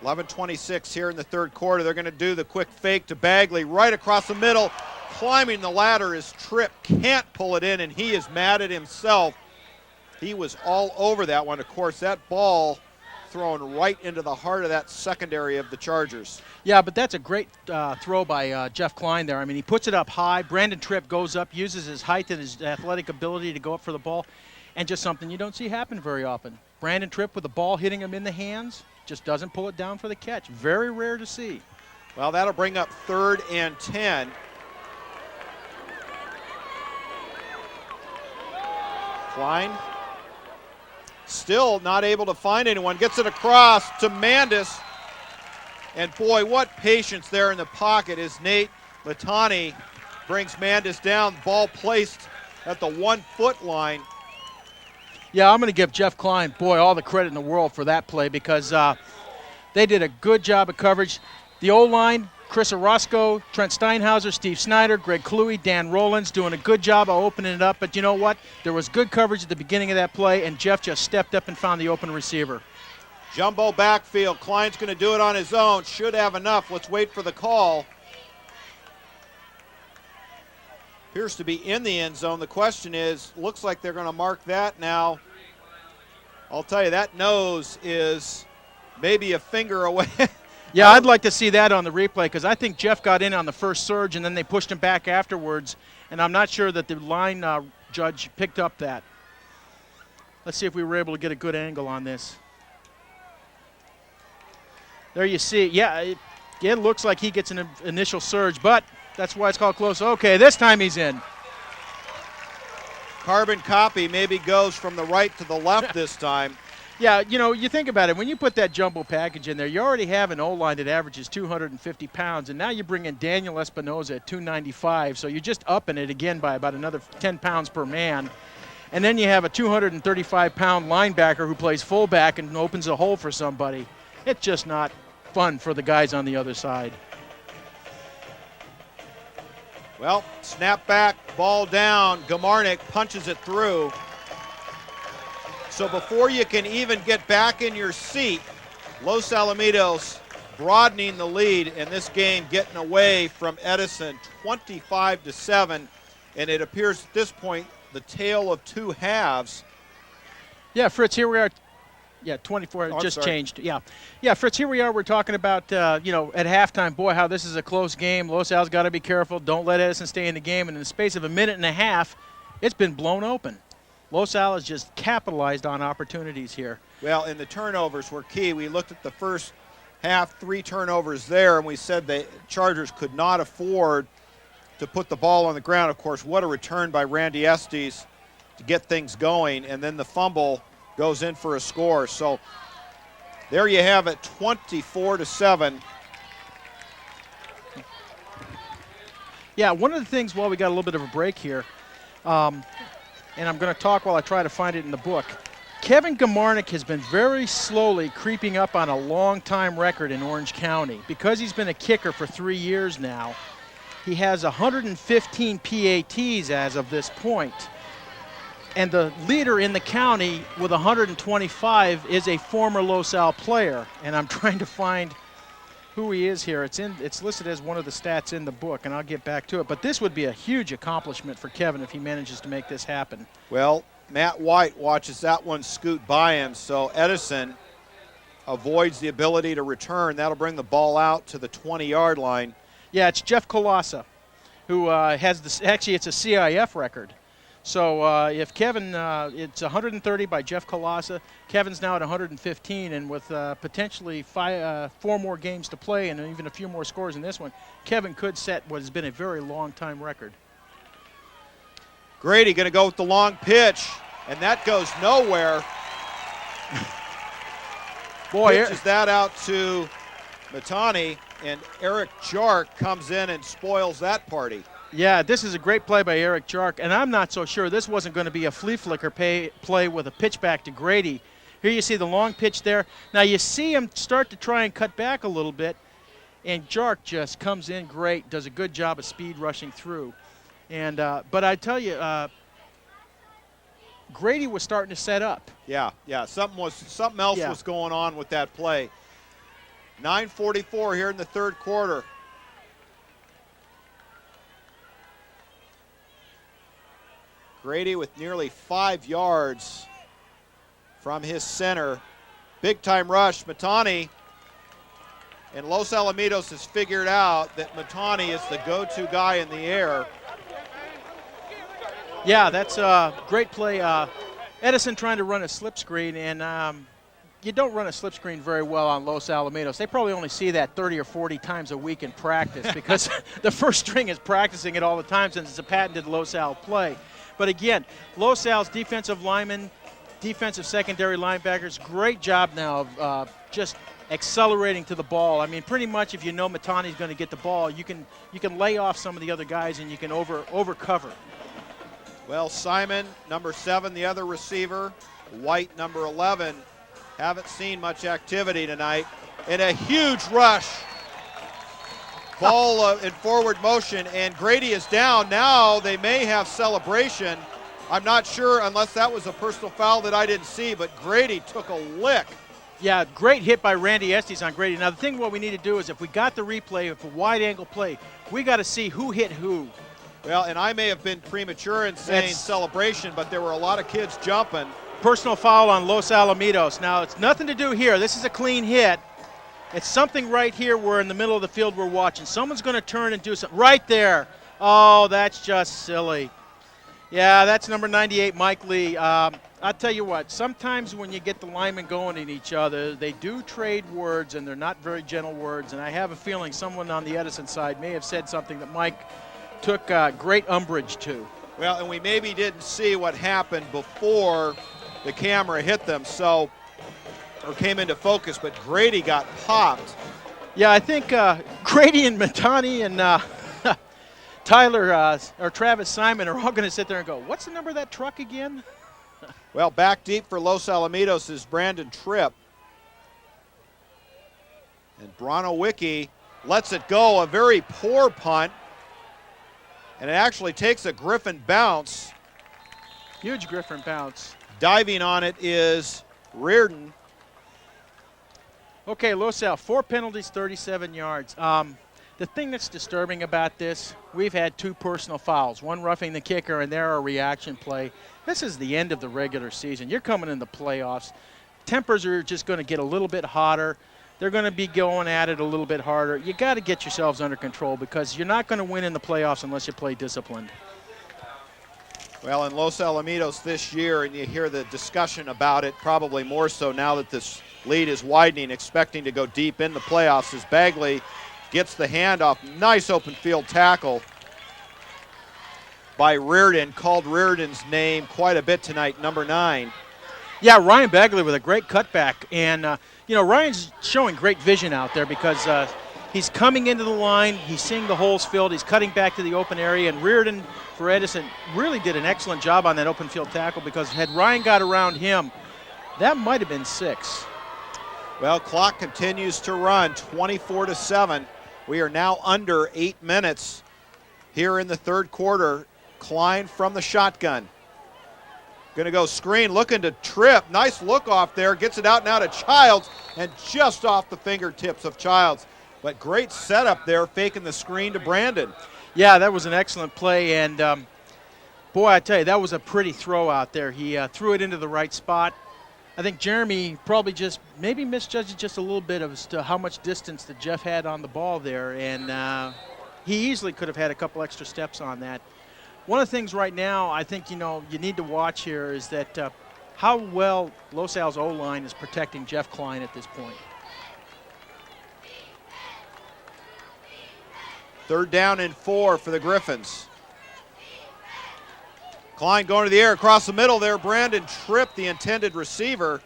11:26 here in the third quarter. They're going to do the quick fake to Bagley right across the middle. Climbing the ladder is Tripp. Can't pull it in, and he is mad at himself. He was all over that one. Of course, that ball thrown right into the heart of that secondary of the Chargers. Yeah, but that's a great throw by Jeff Klein there. I mean, he puts it up high. Brandon Tripp goes up, uses his height and his athletic ability to go up for the ball, and just something you don't see happen very often. Brandon Tripp with the ball hitting him in the hands, just doesn't pull it down for the catch. Very rare to see. Well, that'll bring up 3rd and 10. Klein still not able to find anyone. Gets it across to Mandis. And boy, what patience there in the pocket as Nate Latani brings Mandis down. Ball placed at the 1-foot line. Yeah, I'm going to give Jeff Klein, boy, all the credit in the world for that play because they did a good job of coverage. The O-line, Chris Orozco, Trent Steinhauser, Steve Snyder, Greg Cluey, Dan Rollins doing a good job of opening it up. But you know what? There was good coverage at the beginning of that play, and Jeff just stepped up and found the open receiver. Jumbo backfield. Klein's going to do it on his own. Should have enough. Let's wait for the call. Appears to be in the end zone. The question is, looks like they're going to mark that now. I'll tell you, that nose is maybe a finger away. Yeah, I'd like to see that on the replay because I think Jeff got in on the first surge and then they pushed him back afterwards, and I'm not sure that the line judge picked up that. Let's see if we were able to get a good angle on this. There you see, yeah, it looks like he gets an initial surge, but that's why it's called close. Okay, this time he's in. Carbon copy maybe goes from the right to the left this time. Yeah, you know, you think about it. When you put that jumbo package in there, you already have an O-line that averages 250 pounds, and now you bring in Daniel Espinoza at 295, so you're just upping it again by about another 10 pounds per man. And then you have a 235-pound linebacker who plays fullback and opens a hole for somebody. It's just not fun for the guys on the other side. Well, snap back, ball down. Gamarnik punches it through. So before you can even get back in your seat, Los Alamitos broadening the lead in this game, getting away from Edison 25-7. And it appears at this point the tale of two halves. Yeah, Fritz, here we are. Yeah, 24 just changed. Yeah, Fritz, here we are. We're talking about, at halftime, boy, how this is a close game. Los Al's got to be careful. Don't let Edison stay in the game. And in the space of a minute and a half, it's been blown open. Los Al has just capitalized on opportunities here. Well, and the turnovers were key. We looked at the first half, 3 turnovers there, and we said the Chargers could not afford to put the ball on the ground. Of course, what a return by Randy Estes to get things going, and then the fumble goes in for a score. So there you have it, 24-7. Yeah, one of the things, while we got a little bit of a break here, and I'm going to talk while I try to find it in the book. Kevin Gamarnik has been very slowly creeping up on a long-time record in Orange County. Because he's been a kicker for 3 years now, he has 115 PATs as of this point. And the leader in the county with 125 is a former Los Al player. And I'm trying to find who he is here. It's listed as one of the stats in the book, and I'll get back to it. But this would be a huge accomplishment for Kevin if he manages to make this happen. Well, Matt White watches that one scoot by him, so Edison avoids the ability to return. That'll bring the ball out to the 20-yard line. Yeah, it's Jeff Colassa, who has this. Actually, it's a CIF record. So if Kevin, it's 130 by Jeff Colassa. Kevin's now at 115, and with potentially 4 more games to play and even a few more scores in this one, Kevin could set what has been a very long-time record. Grady going to go with the long pitch, and that goes nowhere. Boy, pitches that out to Matani, and Eric Jark comes in and spoils that party. Yeah, this is a great play by Eric Jark, and I'm not so sure this wasn't going to be a flea flicker play with a pitch back to Grady. Here you see the long pitch there. Now you see him start to try and cut back a little bit, And Jark just comes in great, does a good job of speed rushing through. And but I tell you, Grady was starting to set up. Yeah, something else was going on with that play. 9:44 here in the third quarter. Grady with nearly 5 yards from his center. Big time rush. Matani, and Los Alamitos has figured out that Matani is the go-to guy in the air. Yeah, that's a great play. Edison trying to run a slip screen, and you don't run a slip screen very well on Los Alamitos. They probably only see that 30 or 40 times a week in practice because the first string is practicing it all the time since it's a patented Los Al play. But again, Los Al's defensive linemen, defensive secondary linebackers, great job now of just accelerating to the ball. I mean, pretty much if you know Matani's going to get the ball, you can lay off some of the other guys and you can over cover. Well, Simon, number 7, the other receiver. White, number 11. Haven't seen much activity tonight. And a huge rush. Ball in forward motion, and Grady is down. Now they may have celebration. I'm not sure unless that was a personal foul that I didn't see, but Grady took a lick. Yeah, great hit by Randy Estes on Grady. Now, the thing what we need to do is if we got the replay, if a wide-angle play, we got to see who hit who. Well, and I may have been premature in saying celebration, but there were a lot of kids jumping. Personal foul on Los Alamitos. Now, it's nothing to do here. This is a clean hit. It's something right here where in the middle of the field we're watching. Someone's going to turn and do something. Right there. Oh, that's just silly. Yeah, that's number 98, Mike Lee. I'll tell you what, sometimes when you get the linemen going at each other, they do trade words, and they're not very gentle words. And I have a feeling someone on the Edison side may have said something that Mike took great umbrage to. Well, and we maybe didn't see what happened before the camera hit them, or came into focus, but Grady got popped. Yeah, I think Grady and Matani and Tyler or Travis Simon are all going to sit there and go, what's the number of that truck again? Well, back deep for Los Alamitos is Brandon Tripp. And Brano Wicki lets it go, a very poor punt. And it actually takes a Griffin bounce. Huge Griffin bounce. Diving on it is Reardon. Okay, Los Al, 4 penalties, 37 yards. The thing that's disturbing about this, we've had 2 personal fouls, one roughing the kicker and there a reaction play. This is the end of the regular season. You're coming in the playoffs. Tempers are just going to get a little bit hotter. They're going to be going at it a little bit harder. You got to get yourselves under control because you're not going to win in the playoffs unless you play disciplined. Well, in Los Alamitos this year, and you hear the discussion about it probably more so now that this lead is widening, expecting to go deep in the playoffs as Bagley gets the handoff. Nice open field tackle by Reardon. Called Reardon's name quite a bit tonight, number 9. Yeah, Ryan Bagley with a great cutback. And, Ryan's showing great vision out there because he's coming into the line. He's seeing the holes filled. He's cutting back to the open area. And Reardon for Edison really did an excellent job on that open field tackle because had Ryan got around him, that might have been 6. Well, clock continues to run, 24-7. We are now under 8 minutes here in the third quarter. Klein from the shotgun. Going to go screen, looking to Tripp. Nice look off there. Gets it out now to Childs, and just off the fingertips of Childs. But great setup there, faking the screen to Brandon. Yeah, that was an excellent play. And, boy, I tell you, that was a pretty throw out there. He threw it into the right spot. I think Jeremy probably just maybe misjudged just a little bit as to how much distance that Jeff had on the ball there. And he easily could have had a couple extra steps on that. One of the things right now I think, you need to watch here is that how well Los Al's O-line is protecting Jeff Klein at this point. Third down and 4 for the Griffins. Klein going to the air across the middle there. Brandon Tripp, the intended receiver,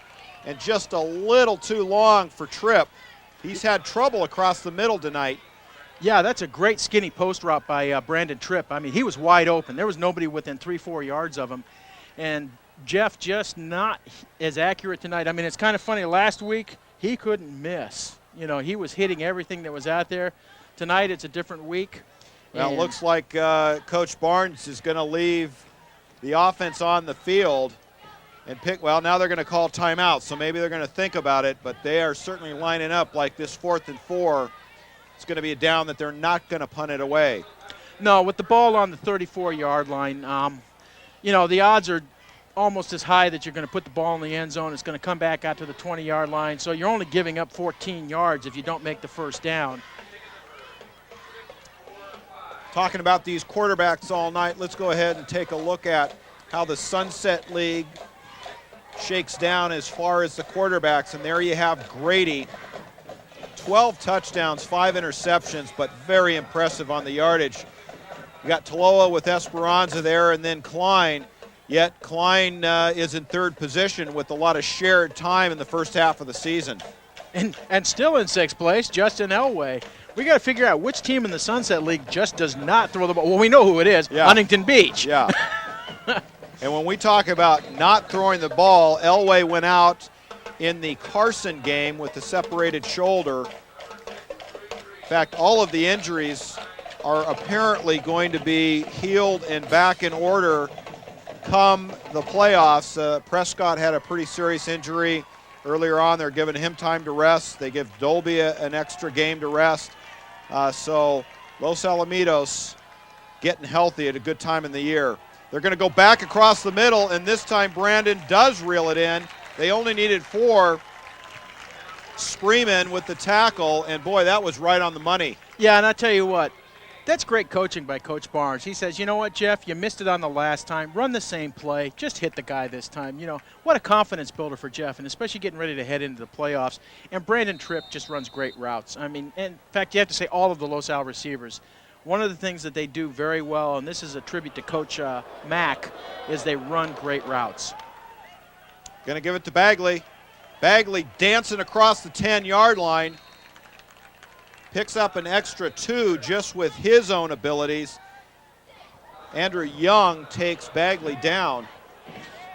and just a little too long for Tripp. He's had trouble across the middle tonight. Yeah, that's a great skinny post route by Brandon Tripp. I mean, he was wide open. There was nobody within 3-4 yards of him. And Jeff just not as accurate tonight. I mean, it's kind of funny. Last week, he couldn't miss. You know, he was hitting everything that was out there. Tonight it's a different week. Well, it looks like Coach Barnes is going to leave the offense on the field and pick. Well, now they're going to call timeout, so maybe they're going to think about it, but they are certainly lining up like this 4th and 4. It's going to be a down that they're not going to punt it away. No, with the ball on the 34-yard line, you know, the odds are almost as high that you're going to put the ball in the end zone. It's going to come back out to the 20-yard line, so you're only giving up 14 yards if you don't make the first down. Talking about these quarterbacks all night, let's go ahead and take a look at how the Sunset League shakes down as far as the quarterbacks. And there you have Grady, 12 touchdowns, 5 interceptions, but very impressive on the yardage. You got Taloa with Esperanza there, and then Klein. Yet Klein is in 3rd position with a lot of shared time in the first half of the season. And still in 6th place, Justin Elway. We got to figure out which team in the Sunset League just does not throw the ball. Well, we know who it is, yeah. Huntington Beach. Yeah. And when we talk about not throwing the ball, Elway went out in the Carson game with the separated shoulder. In fact, all of the injuries are apparently going to be healed and back in order come the playoffs. Prescott had a pretty serious injury earlier on. They're giving him time to rest. They give Dolby an extra game to rest. So Los Alamitos getting healthy at a good time in the year. They're going to go back across the middle, and this time Brandon does reel it in. They only needed 4. Spreeman with the tackle, and boy, that was right on the money. Yeah, and I tell you what, that's great coaching by Coach Barnes. He says, you know what, Jeff, you missed it on the last time. Run the same play. Just hit the guy this time. You know, what a confidence builder for Jeff, and especially getting ready to head into the playoffs. And Brandon Tripp just runs great routes. I mean, in fact, you have to say all of the Los Al receivers. One of the things that they do very well, and this is a tribute to Coach Mack, is they run great routes. Going to give it to Bagley. Bagley dancing across the 10-yard line. Picks up an extra 2 just with his own abilities. Andrew Young takes Bagley down.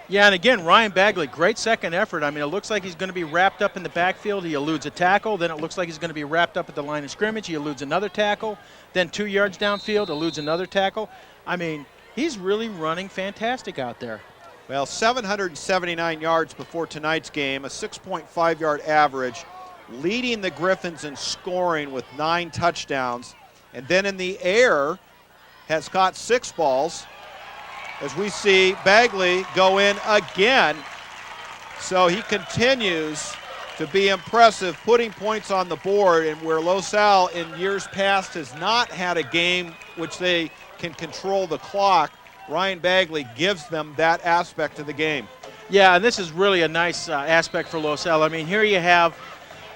Yeah, and again, Ryan Bagley, great second effort. I mean, it looks like he's going to be wrapped up in the backfield. He eludes a tackle. Then it looks like he's going to be wrapped up at the line of scrimmage. He eludes another tackle. Then 2 yards downfield, eludes another tackle. I mean, he's really running fantastic out there. Well, 779 yards before tonight's game, a 6.5-yard average, leading the Griffins in scoring with 9 touchdowns. And then in the air has caught 6 balls. As we see Bagley go in again. So he continues to be impressive, putting points on the board, and where Los Al in years past has not had a game which they can control the clock, Ryan Bagley gives them that aspect of the game. Yeah, and this is really a nice aspect for Los Al. I mean, here you have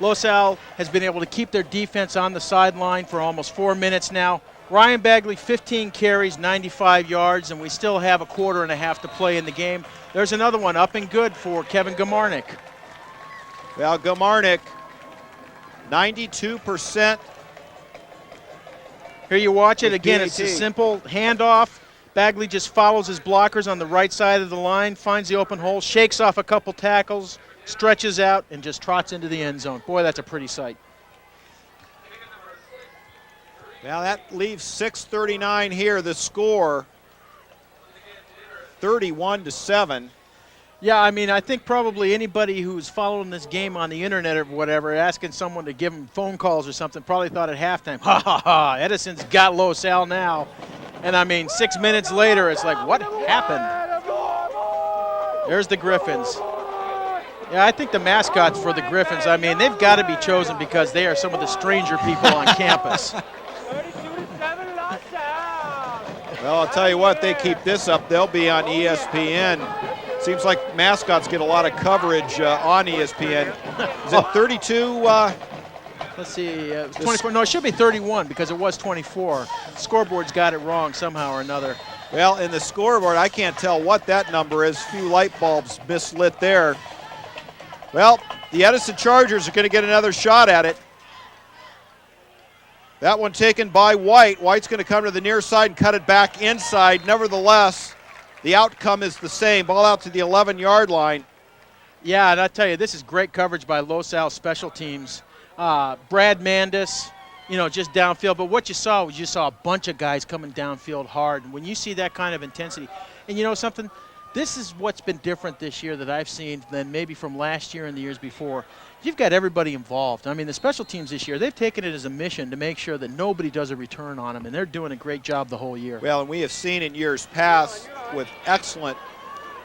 Los Al has been able to keep their defense on the sideline for almost 4 minutes now. Ryan Bagley, 15 carries, 95 yards, and we still have a quarter and a half to play in the game. There's another one up and good for Kevin Gamarnik. Well, Gamarnik, 92%. Here you watch it again. It's a simple handoff. Bagley just follows his blockers on the right side of the line, finds the open hole, shakes off a couple tackles, stretches out, and just trots into the end zone. Boy, that's a pretty sight. Now that leaves 6:39 here. The score, 31-7. Yeah, I mean, I think probably anybody who's following this game on the internet or whatever, asking someone to give them phone calls or something, probably thought at halftime, ha ha ha, Edison's got Los Al now. And I mean, 6 minutes later, it's like, what happened? There's the Griffins. Yeah, I think the mascots for the Griffins, I mean, they've got to be chosen because they are some of the stranger people on campus. Well, I'll tell you what, they keep this up, they'll be on ESPN. Seems like mascots get a lot of coverage on ESPN. Is it 32? Let's see, it was 24. No, it should be 31 because it was 24. Scoreboard's got it wrong somehow or another. Well, in the scoreboard, I can't tell what that number is. Few light bulbs mislit there. Well, the Edison Chargers are going to get another shot at it. That one taken by White. White's going to come to the near side and cut it back inside. Nevertheless, the outcome is the same. Ball out to the 11-yard line. Yeah, and I tell you, this is great coverage by Los Al special teams. Brad Mandis, just downfield. But what you saw was a bunch of guys coming downfield hard. And when you see that kind of intensity, and you know something, this is what's been different this year that I've seen than maybe from last year and the years before. You've got everybody involved. I mean, the special teams this year, they've taken it as a mission to make sure that nobody does a return on them, and they're doing a great job the whole year. Well, and we have seen in years past with excellent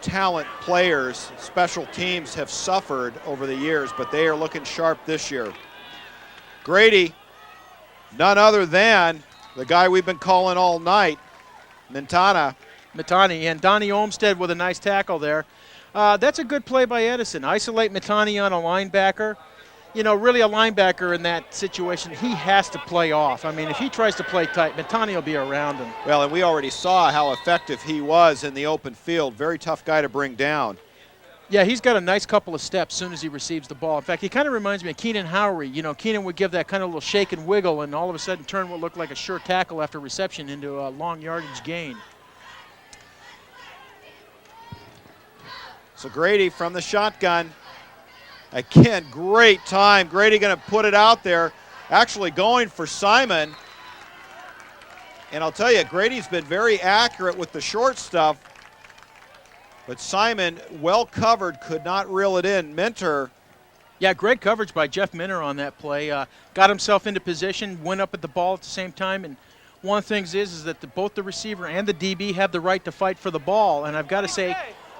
talent players, special teams have suffered over the years, but they are looking sharp this year. Grady, none other than the guy we've been calling all night, Mitani, and Donnie Olmstead with a nice tackle there. That's a good play by Edison. Isolate Mitani on a linebacker. Really a linebacker in that situation, he has to play off. I mean, if he tries to play tight, Mitani will be around him. Well, and we already saw how effective he was in the open field. Very tough guy to bring down. Yeah, he's got a nice couple of steps as soon as he receives the ball. In fact, he kind of reminds me of Keenan Howery. Keenan would give that kind of little shake and wiggle, and all of a sudden turn what looked like a sure tackle after reception into a long yardage gain. So Grady from the shotgun. Again, great time. Grady going to put it out there, actually going for Simon. And I'll tell you, Grady's been very accurate with the short stuff, but Simon, well covered, could not reel it in. Minter. Yeah, great coverage by Jeff Minter on that play. Got himself into position, went up at the ball at the same time, and one of the things is that both the receiver and the DB have the right to fight for the ball, and I've got to say,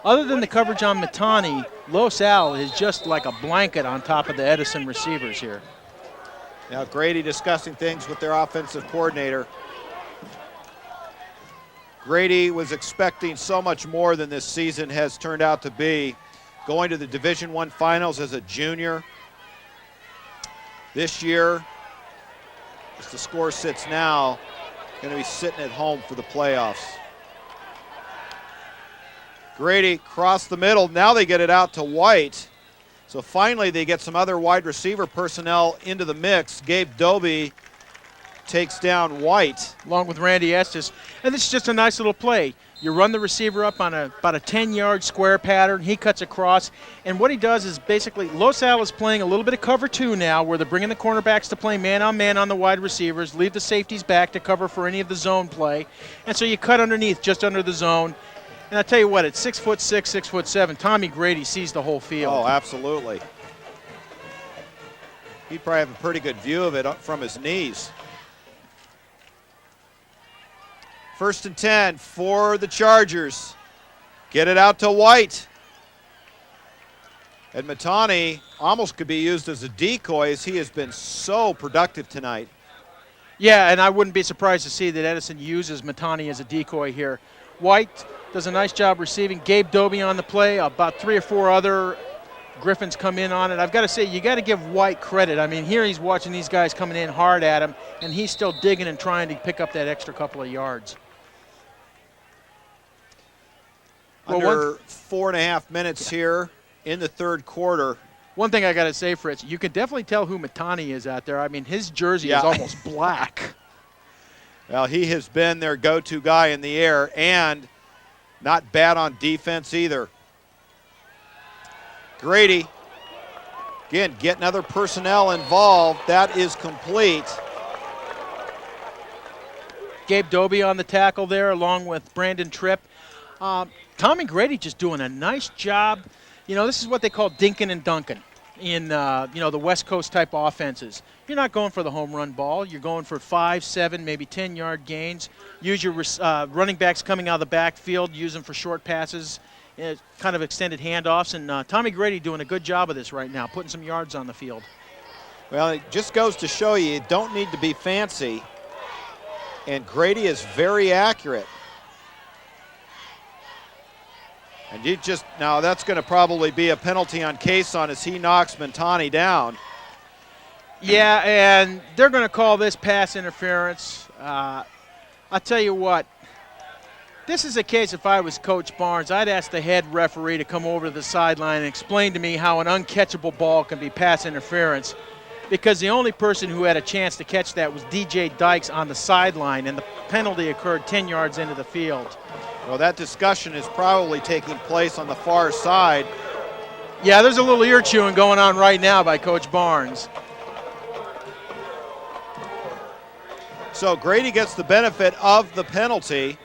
other than the coverage on Mitani, Los Al is just like a blanket on top of the Edison receivers here. Now Grady discussing things with their offensive coordinator. Grady was expecting so much more than this season has turned out to be. Going to the Division I finals as a junior. This year, as the score sits now, going to be sitting at home for the playoffs. Grady crossed the middle. Now they get it out to White. So finally they get some other wide receiver personnel into the mix. Gabe Doby takes down White. Along with Randy Estes. And this is just a nice little play. You run the receiver up on about a 10-yard square pattern. He cuts across. And what he does is basically Los Al is playing a little bit of cover two now, where they're bringing the cornerbacks to play man-on-man on the wide receivers, leave the safeties back to cover for any of the zone play. And so you cut underneath, just under the zone. And I'll tell you what, at 6'6", 6'7", Tommy Grady sees the whole field. Oh, absolutely. He'd probably have a pretty good view of it up from his knees. 1st and 10 for the Chargers. Get it out to White. And Mitani almost could be used as a decoy, as he has been so productive tonight. Yeah, and I wouldn't be surprised to see that Edison uses Mitani as a decoy here. White does a nice job receiving. Gabe Doby on the play. About 3 or 4 other Griffins come in on it. I've got to say, you got to give White credit. I mean, here he's watching these guys coming in hard at him, and he's still digging and trying to pick up that extra couple of yards. Under 4.5 minutes here in the third quarter. One thing I got to say, Fritz, you can definitely tell who Mitani is out there. I mean, his jersey is almost black. Well, he has been their go-to guy in the air, and not bad on defense either. Grady, again, getting other personnel involved. That is complete. Gabe Doby on the tackle there, along with Brandon Tripp. Tommy Grady just doing a nice job. This is what they call dinking and dunking in, the West Coast type offenses. You're not going for the home run ball. You're going for 5, 7, maybe 10-yard gains. Use your running backs coming out of the backfield. Use them for short passes, kind of extended handoffs. And Tommy Grady doing a good job of this right now, putting some yards on the field. Well, it just goes to show you don't need to be fancy. And Grady is very accurate. And now that's going to probably be a penalty on Cason as he knocks Mitani down. Yeah, and they're going to call this pass interference. I'll tell you what, this is a case if I was Coach Barnes, I'd ask the head referee to come over to the sideline and explain to me how an uncatchable ball can be pass interference, because the only person who had a chance to catch that was DJ Dykes on the sideline, and the penalty occurred 10 yards into the field. Well, that discussion is probably taking place on the far side. Yeah, there's a little ear chewing going on right now by Coach Barnes. So Grady gets the benefit of the penalty.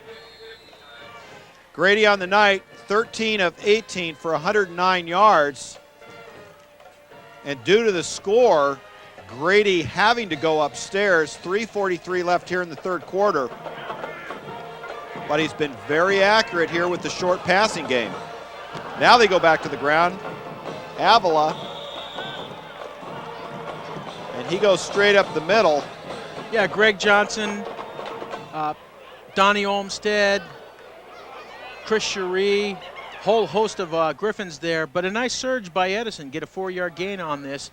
Grady on the night, 13 of 18 for 109 yards. And due to the score, Grady having to go upstairs, 3:43 left here in the third quarter. But he's been very accurate here with the short passing game. Now they go back to the ground. Avila. And he goes straight up the middle. Yeah, Greg Johnson, Donnie Olmstead, Chris Cherie, whole host of Griffins there, but a nice surge by Edison, get a 4-yard gain on this.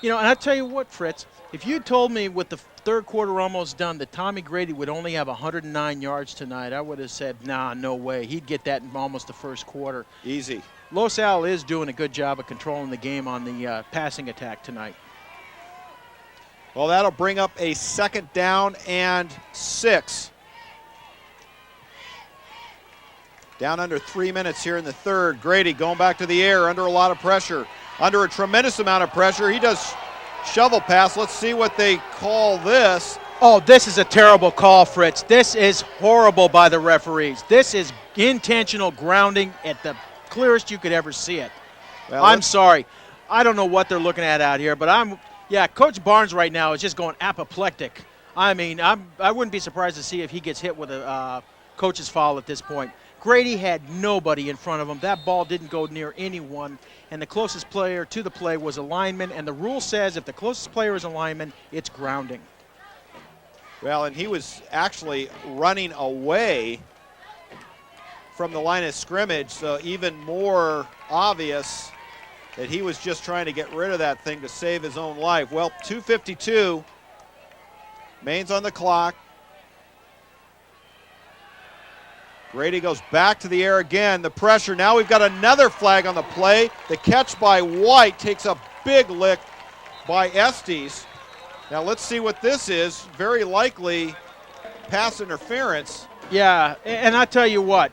You know, and I'll tell you what, Fritz, if you told me with the third quarter almost done that Tommy Grady would only have 109 yards tonight, I would have said, nah, no way. He'd get that in almost the first quarter. Easy. Los Al is doing a good job of controlling the game on the passing attack tonight. Well, that'll bring up a 2nd down and 6. Down under 3 minutes here in the third. Grady going back to the air under a lot of pressure. Under a tremendous amount of pressure. He does shovel pass. Let's see what they call this. Oh, this is a terrible call, Fritz. This is horrible by the referees. This is intentional grounding at the clearest you could ever see it. Well, I'm sorry. I don't know what they're looking at out here, but Coach Barnes right now is just going apoplectic. I mean, I wouldn't be surprised to see if he gets hit with a coach's foul at this point. Grady had nobody in front of him. That ball didn't go near anyone, and the closest player to the play was a lineman, and the rule says if the closest player is a lineman, it's grounding. Well, and he was actually running away from the line of scrimmage, so even more obvious that he was just trying to get rid of that thing to save his own life. Well, 2:52, Maine's on the clock. Grady goes back to the air again. The pressure. Now we've got another flag on the play. The catch by White takes a big lick by Estes. Now let's see what this is. Very likely pass interference. Yeah, and I tell you what,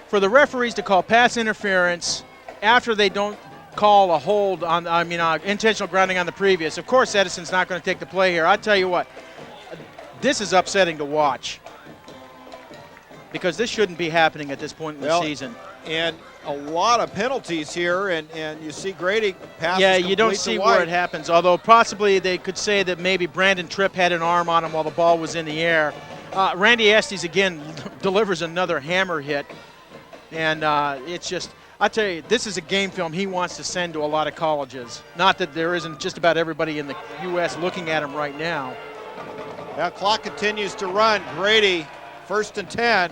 for the referees to call pass interference after they don't call a hold on, intentional grounding on the previous, of course Edison's not going to take the play here. I tell you what, this is upsetting to watch, because this shouldn't be happening at this point in the season. And a lot of penalties here, and you see Grady pass. Yeah, you don't see where it happens, although possibly they could say that maybe Brandon Tripp had an arm on him while the ball was in the air. Randy Estes, again, delivers another hammer hit, and it's just, I tell you, this is a game film he wants to send to a lot of colleges. Not that there isn't just about everybody in the U.S. looking at him right now. Now clock continues to run. Grady, 1st and 10.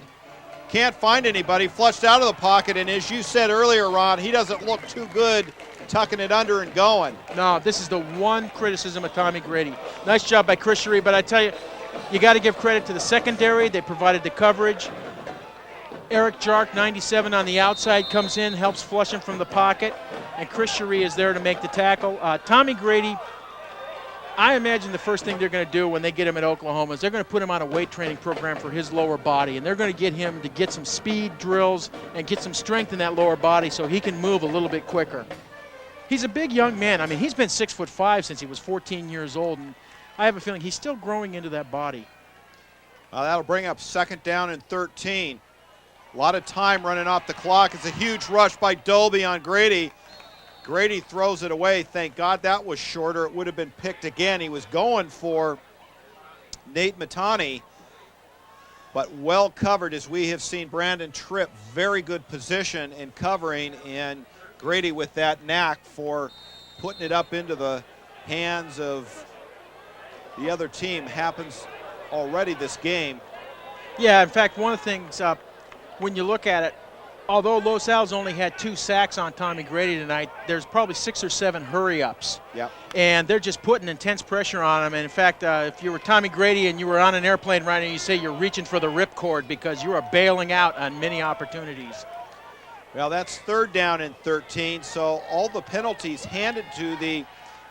Can't find anybody, flushed out of the pocket, and as you said earlier, Ron, he doesn't look too good tucking it under and going. No, this is the one criticism of Tommy Grady. Nice job by Chris Cherie, but I tell you, you got to give credit to the secondary. They provided the coverage. Eric Jark, 97 on the outside, comes in, helps flush him from the pocket, and Chris Cherie is there to make the tackle. Tommy Grady, I imagine the first thing they're going to do when they get him at Oklahoma is they're going to put him on a weight training program for his lower body, and they're going to get him to get some speed drills and get some strength in that lower body so he can move a little bit quicker. He's a big young man. I mean, he's been 6'5" since he was 14 years old, and I have a feeling he's still growing into that body. That'll bring up 2nd down and 13. A lot of time running off the clock. It's a huge rush by Dolby on Grady. Grady throws it away. Thank God that was shorter. It would have been picked again. He was going for Nate Matani, but well covered, as we have seen Brandon Tripp. Very good position in covering, and Grady with that knack for putting it up into the hands of the other team. Happens already this game. Yeah, in fact, one of the things, when you look at it, although Los Al's only had 2 sacks on Tommy Grady tonight, there's probably 6 or 7 hurry-ups. Yep. And they're just putting intense pressure on him. And in fact, if you were Tommy Grady and you were on an airplane right now, you say you're reaching for the ripcord because you are bailing out on many opportunities. Well, that's 3rd down and 13, so all the penalties handed to the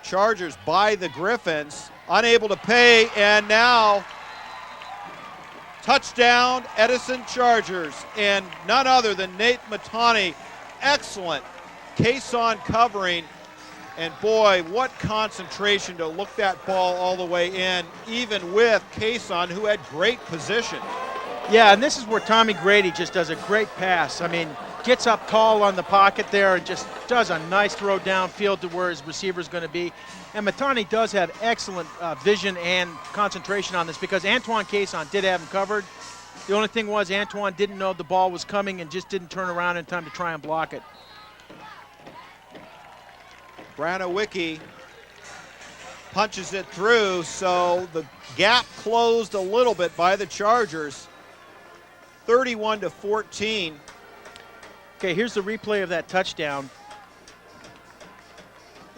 Chargers by the Griffins. Unable to pay, and now touchdown, Edison Chargers, and none other than Nate Matani. Excellent case on covering And boy, what concentration to look that ball all the way in, even with Cason, who had great position. Yeah, and this is where Tommy Grady just does a great pass. I mean, gets up tall on the pocket there and just does a nice throw downfield to where his receiver's going to be. And Matani does have excellent vision and concentration on this because Antoine Cason did have him covered. The only thing was Antoine didn't know the ball was coming and just didn't turn around in time to try and block it. Branowicki punches it through, so the gap closed a little bit by the Chargers. 31-14. Okay, here's the replay of that touchdown.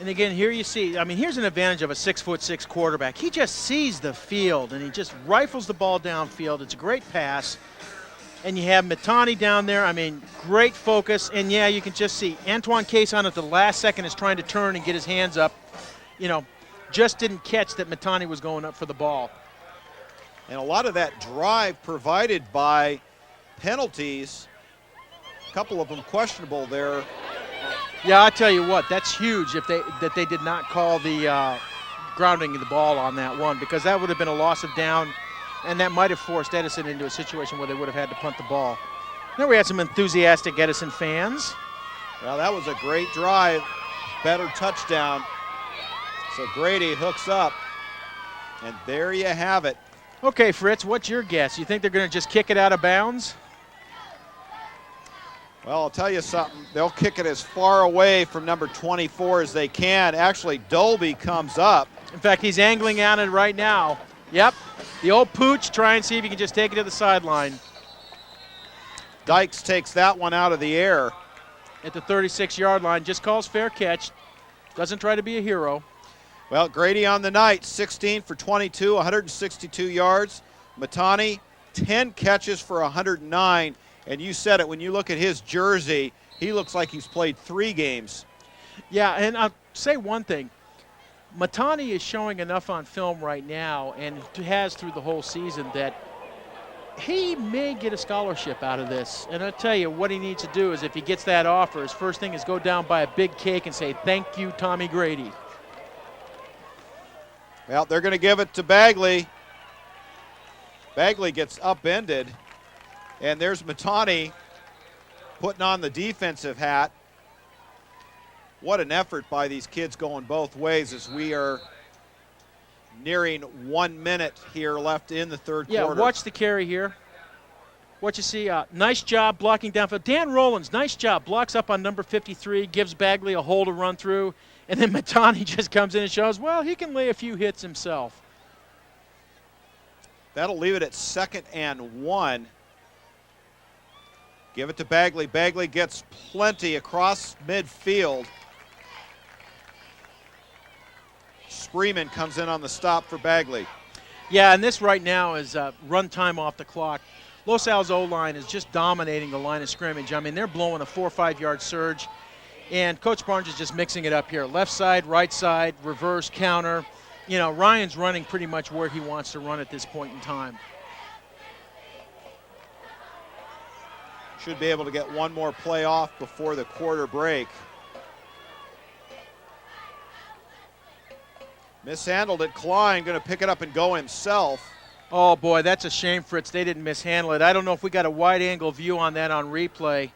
And again, here you see, I mean, here's an advantage of a 6'6" quarterback. He just sees the field, and he just rifles the ball downfield. It's a great pass. And you have Matani down there. I mean, great focus. And, yeah, you can just see Antoine Cason at the last second is trying to turn and get his hands up. You know, just didn't catch that Matani was going up for the ball. And a lot of that drive provided by penalties, a couple of them questionable there. Yeah, I tell you what, that's huge if that they did not call the grounding of the ball on that one, because that would have been a loss of down, and that might have forced Edison into a situation where they would have had to punt the ball. Now we had some enthusiastic Edison fans. Well, that was a great drive, better touchdown. So Grady hooks up, and there you have it. Okay, Fritz, what's your guess? You think they're going to just kick it out of bounds? Well, I'll tell you something. They'll kick it as far away from number 24 as they can. Actually, Dolby comes up. In fact, he's angling at it right now. Yep, the old pooch, try and see if he can just take it to the sideline. Dykes takes that one out of the air. At the 36-yard line, just calls fair catch. Doesn't try to be a hero. Well, Grady on the night, 16 for 22, 162 yards. Matani, 10 catches for 109. And you said it, when you look at his jersey, he looks like he's played 3 games. Yeah, and I'll say one thing. Matani is showing enough on film right now, and has through the whole season, that he may get a scholarship out of this. And I'll tell you, what he needs to do is, if he gets that offer, his first thing is go down by a big cake and say, thank you, Tommy Grady. Well, they're going to give it to Bagley. Bagley gets upended. And there's Matani putting on the defensive hat. What an effort by these kids going both ways as we are nearing 1 minute here left in the third quarter. Yeah, watch the carry here. What you see, nice job blocking downfield. Dan Rollins, nice job, blocks up on number 53, gives Bagley a hole to run through, and then Matani just comes in and shows, well, he can lay a few hits himself. That'll leave it at 2nd and 1. Give it to Bagley. Bagley gets plenty across midfield. Spreeman comes in on the stop for Bagley. Yeah, and this right now is run time off the clock. Los Al's O-line is just dominating the line of scrimmage. I mean, they're blowing a 4 or 5 yard surge, and Coach Barnes is just mixing it up here. Left side, right side, reverse, counter. You know, Ryan's running pretty much where he wants to run at this point in time. Should be able to get one more play off before the quarter break. Mishandled it. Klein going to pick it up and go himself. Oh, boy, that's a shame, Fritz. They didn't mishandle it. I don't know if we got a wide-angle view on that on replay.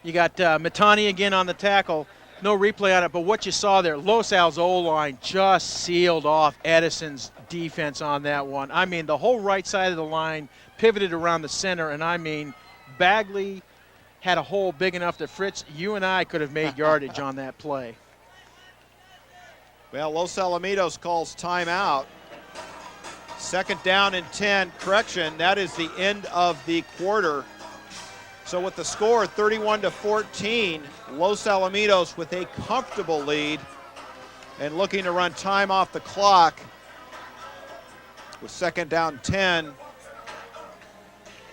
You got Matani again on the tackle. No replay on it, but what you saw there, Los Al's O-line just sealed off Edison's defense on that one. I mean, the whole right side of the line pivoted around the center, and I mean, Bagley had a hole big enough that, Fritz, you and I could have made yardage on that play. Well, Los Alamitos calls timeout. 2nd down and 10. Correction, that is the end of the quarter. So with the score 31-14, Los Alamitos with a comfortable lead and looking to run time off the clock with 2nd down 10.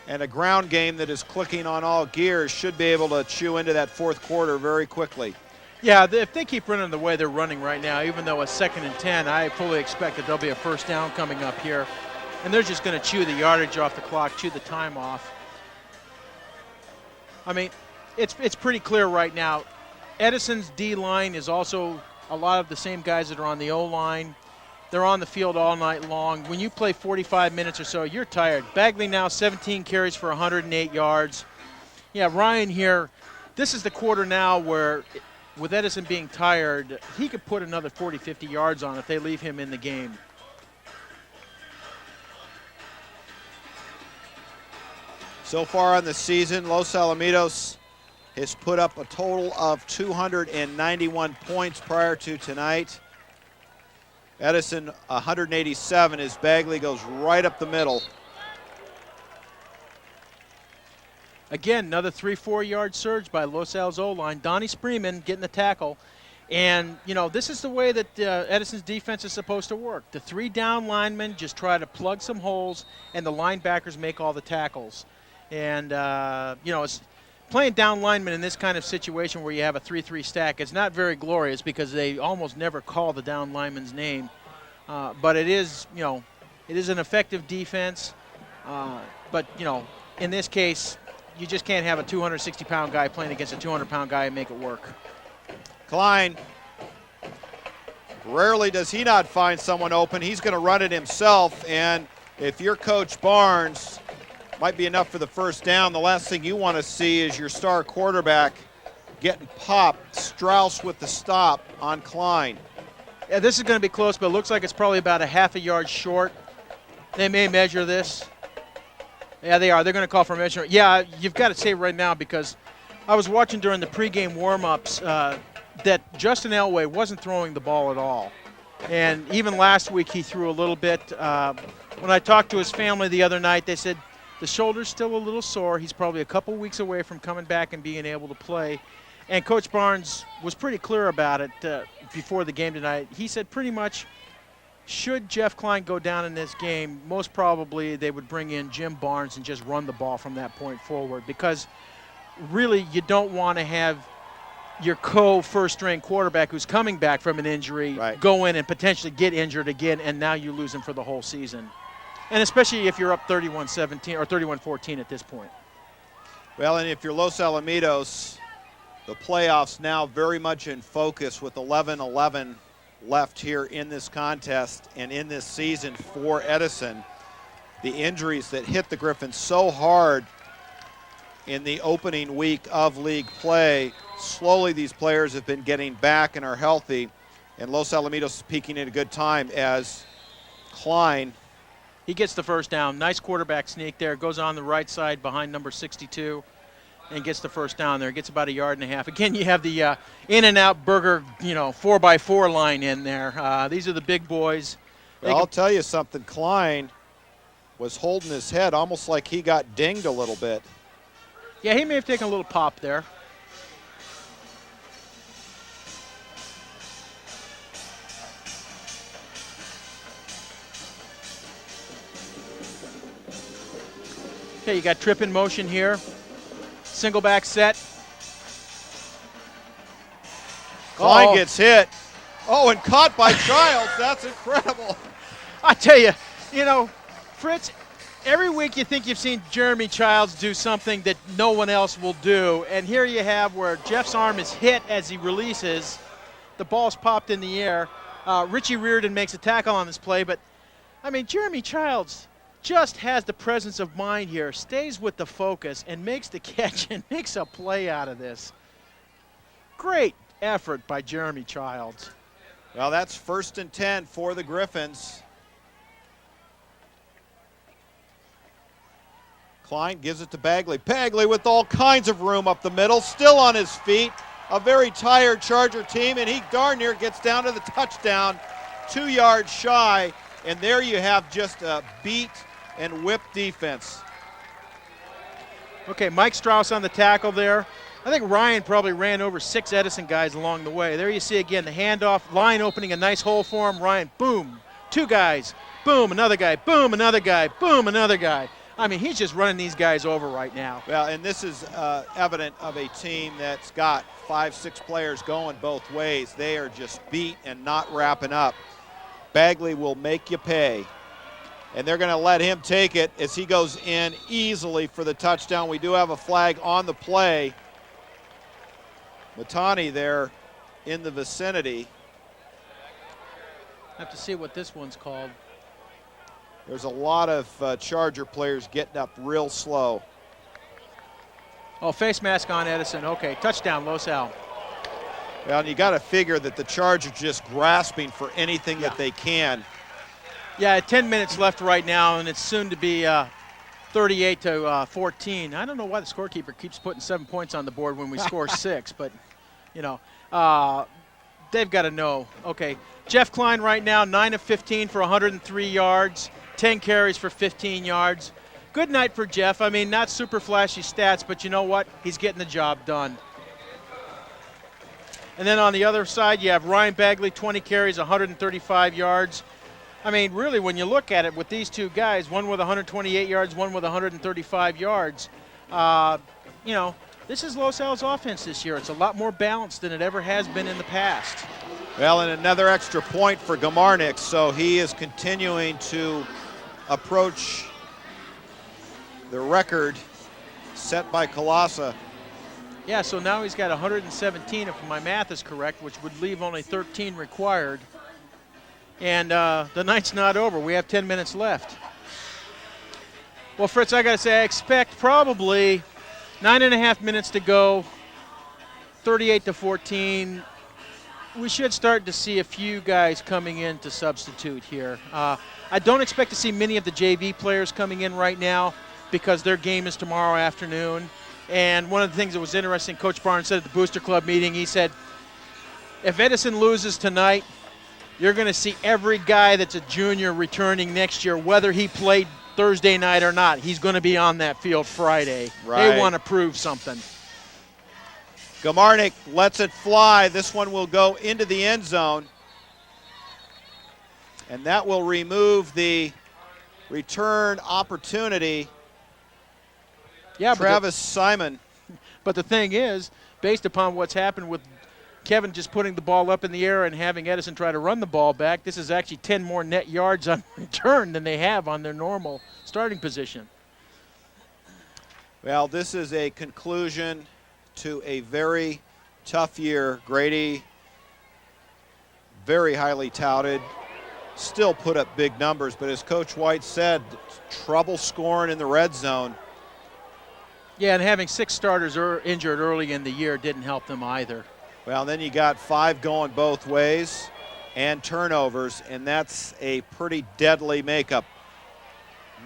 And a ground game that is clicking on all gears, should be able to chew into that 4th quarter very quickly. Yeah, if they keep running the way they're running right now, even though it's 2nd and 10, I fully expect that there'll be a 1st down coming up here. And they're just going to chew the yardage off the clock, chew the time off. I mean, it's pretty clear right now. Edison's D-line is also a lot of the same guys that are on the O-line. They're on the field all night long. When you play 45 minutes or so, you're tired. Bagley now 17 carries for 108 yards. Yeah, Ryan here, this is the quarter now where, with Edison being tired, he could put another 40, 50 yards on if they leave him in the game. So far on the season, Los Alamitos has put up a total of 291 points prior to tonight. Edison 187 as Bagley goes right up the middle. Again, another 3-4 yard surge by Los Al's O-line. Donnie Spreeman getting the tackle. And, you know, this is the way that Edison's defense is supposed to work. The 3 down linemen just try to plug some holes, and the linebackers make all the tackles. And, you know, it's playing down linemen in this kind of situation where you have a 3-3 stack, it's not very glorious because they almost never call the down lineman's name. But it is, you know, it is an effective defense. But, you know, in this case, you just can't have a 260-pound guy playing against a 200-pound guy and make it work. Klein, rarely does he not find someone open. He's going to run it himself, and if you're Coach Barnes, might be enough for the first down. The last thing you want to see is your star quarterback getting popped. Strauss with the stop on Klein. Yeah, this is going to be close, but it looks like it's probably about a half a yard short. They may measure this. Yeah, they are. They're going to call for measurement. Yeah, you've got to say right now, because I was watching during the pregame warm-ups that Justin Elway wasn't throwing the ball at all. And even last week he threw a little bit. When I talked to his family the other night, they said the shoulder's still a little sore. He's probably a couple weeks away from coming back and being able to play. And Coach Barnes was pretty clear about it before the game tonight. He said pretty much, should Jeff Klein go down in this game, most probably they would bring in Jim Barnes and just run the ball from that point forward, because really you don't want to have your co-first-string quarterback who's coming back from an injury go in and potentially get injured again, and now you lose him for the whole season. And especially if you're up 31-17 or 31-14 at this point. Well, and if you're Los Alamitos, the playoffs now very much in focus with 11-11 left here in this contest and in this season for Edison. The injuries that hit the Griffins so hard in the opening week of league play, slowly these players have been getting back and are healthy, and Los Alamitos is peaking at a good time as Klein. He gets the first down. Nice quarterback sneak there. Goes on the right side behind number 62 and gets the first down there. Gets about a yard and a half. Again, you have the In-N-Out Burger, 4x4 line in there. These are the big boys. Well, I'll tell you something. Klein was holding his head almost like he got dinged a little bit. Yeah, he may have taken a little pop there. Okay, you got trip in motion here. Single back set. Klein gets hit. Oh, and caught by Childs. That's incredible. I tell you, Fritz, every week you think you've seen Jeremy Childs do something that no one else will do. And here you have where Jeff's arm is hit as he releases. The ball's popped in the air. Richie Reardon makes a tackle on this play. But, Jeremy Childs just has the presence of mind here, stays with the focus, and makes the catch and makes a play out of this. Great effort by Jeremy Childs. Well, that's 1st and 10 for the Griffins. Klein gives it to Bagley. Bagley with all kinds of room up the middle, still on his feet. A very tired Charger team, and he darn near gets down to the touchdown, 2 yards shy. And there you have just a beat and whip defense. Okay, Mike Strauss on the tackle there. I think Ryan probably ran over 6 Edison guys along the way. There you see again the handoff, line opening a nice hole for him. Ryan, boom, 2 guys, boom, another guy, boom, another guy, boom, another guy. He's just running these guys over right now. Well, and this is evident of a team that's got 5-6 players going both ways. They are just beat and not wrapping up. Bagley will make you pay. And they're going to let him take it as he goes in easily for the touchdown. We do have a flag on the play. Matani there in the vicinity. Have to see what this one's called. There's a lot of Charger players getting up real slow. Oh, face mask on Edison. Okay, touchdown, Los Al. Well, and you got to figure that the Chargers just grasping for anything that they can. Yeah, 10 minutes left right now, and it's soon to be 38 to 14. I don't know why the scorekeeper keeps putting 7 points on the board when we score 6, but, you know, they've got to know. Okay, Jeff Klein right now, 9 of 15 for 103 yards, 10 carries for 15 yards. Good night for Jeff. I mean, not super flashy stats, but you know what? He's getting the job done. And then on the other side, you have Ryan Bagley, 20 carries, 135 yards. I mean, really, when you look at it with these two guys, one with 128 yards, one with 135 yards, you know, this is Los Al's offense this year. It's a lot more balanced than it ever has been in the past. Well, and another extra point for Gamarnik, so he is continuing to approach the record set by Colasa. Yeah, so now he's got 117, if my math is correct, which would leave only 13 required. And the night's not over. We have 10 minutes left. Well, Fritz, I got to say, I expect probably 9.5 minutes to go, 38 to 14. We should start to see a few guys coming in to substitute here. I don't expect to see many of the JV players coming in right now because their game is tomorrow afternoon. And one of the things that was interesting, Coach Barnes said at the Booster Club meeting, he said, if Edison loses tonight, you're going to see every guy that's a junior returning next year, whether he played Thursday night or not. He's going to be on that field Friday. Right. They want to prove something. Gamarnik lets it fly. This one will go into the end zone. And that will remove the return opportunity. Yeah, Travis Simon. But the thing is, based upon what's happened with Kevin just putting the ball up in the air and having Edison try to run the ball back, this is actually 10 more net yards on return than they have on their normal starting position. Well, this is a conclusion to a very tough year. Grady, very highly touted, still put up big numbers, but as Coach White said, trouble scoring in the red zone. Yeah, and having 6 starters injured early in the year didn't help them either. Well, then you got 5 going both ways and turnovers, and that's a pretty deadly makeup.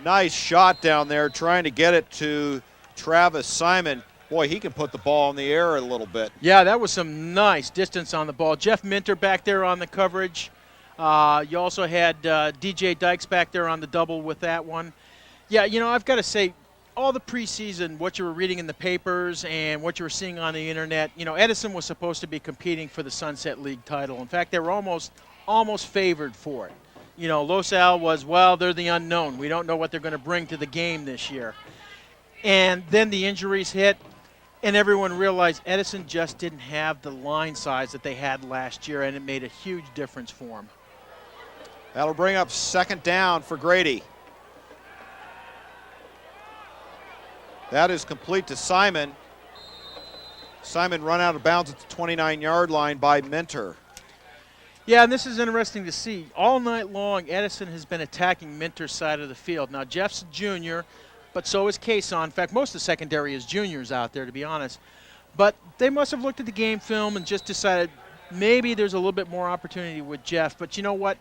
Nice shot down there trying to get it to Travis Simon. Boy, he can put the ball in the air a little bit. Yeah, that was some nice distance on the ball. Jeff Minter back there on the coverage. You also had DJ Dykes back there on the double with that one. Yeah, you know, I've got to say, all the preseason, what you were reading in the papers and what you were seeing on the internet, you know, Edison was supposed to be competing for the Sunset League title. In fact, they were almost favored for it. You know, Los Al was, well, they're the unknown. We don't know what they're going to bring to the game this year. And then the injuries hit, and everyone realized Edison just didn't have the line size that they had last year, and it made a huge difference for them. That'll bring up second down for Grady. That is complete to Simon. Simon run out of bounds at the 29-yard line by Minter. Yeah, and this is interesting to see. All night long, Edison has been attacking Minter's side of the field. Now, Jeff's a junior, but so is Kason. In fact, most of the secondary is juniors out there, to be honest. But they must have looked at the game film and just decided maybe there's a little bit more opportunity with Jeff. But you know what?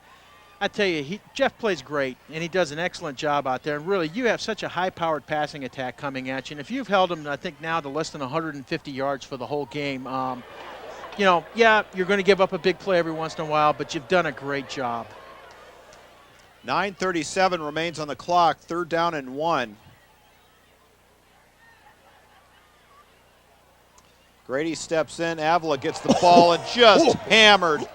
I tell you, Jeff plays great, and he does an excellent job out there. And really, you have such a high-powered passing attack coming at you. And if you've held him, I think, now to less than 150 yards for the whole game, you know, yeah, you're going to give up a big play every once in a while, but you've done a great job. 9:37 remains on the clock, 3rd down and 1. Grady steps in, Avila gets the ball and just hammered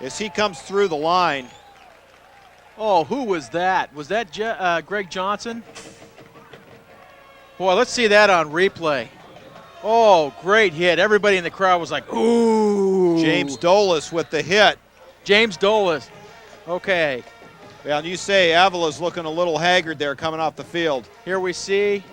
as he comes through the line. Oh, who was that? Was that Greg Johnson? Boy, let's see that on replay. Oh, great hit. Everybody in the crowd was like, ooh. James Dolis with the hit. James Dolis. Okay. Well, and you say Avila's looking a little haggard there coming off the field. Here we see.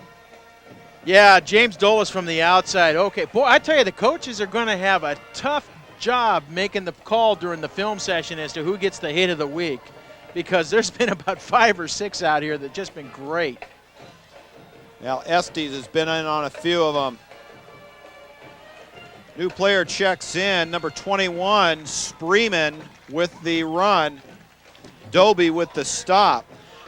Yeah, James Dolis from the outside. Okay. Boy, I tell you, the coaches are going to have a tough job making the call during the film session as to who gets the hit of the week, because there's been about 5 or 6 out here that just been great. Now Estes has been in on a few of them. New player checks in, number 21, Spreeman with the run. Doby with the stop.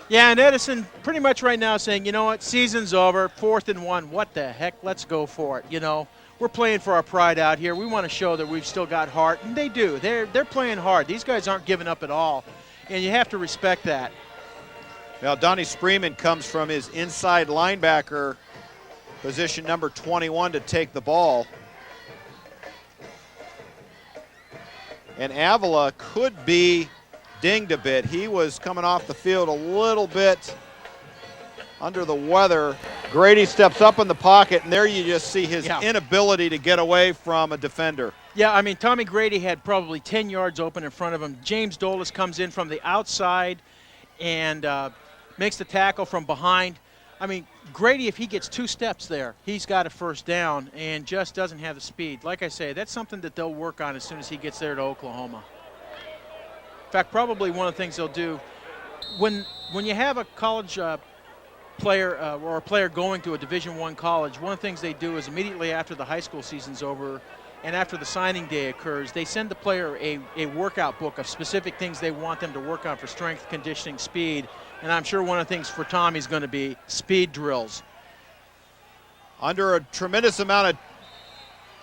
Yeah, and Edison pretty much right now saying, you know what, season's over, 4th and 1, what the heck, let's go for it. You know, we're playing for our pride out here. We want to show that we've still got heart, and they do. They're playing hard. These guys aren't giving up at all, and you have to respect that. Now Donnie Spreeman comes from his inside linebacker position, number 21, to take the ball. And Avila could be dinged a bit. He was coming off the field a little bit under the weather. Grady steps up in the pocket, and there you just see his inability to get away from a defender. Yeah, I mean, Tommy Grady had probably 10 yards open in front of him. James Dolis comes in from the outside and makes the tackle from behind. I mean, Grady, if he gets 2 steps there, he's got a first down and just doesn't have the speed. Like I say, that's something that they'll work on as soon as he gets there to Oklahoma. In fact, probably one of the things they'll do, when you have a college player or a player going to a Division I college, one of the things they do is immediately after the high school season's over and after the signing day occurs, they send the player a workout book of specific things they want them to work on for strength, conditioning, speed. And I'm sure one of the things for Tommy's going to be speed drills. Under a tremendous amount of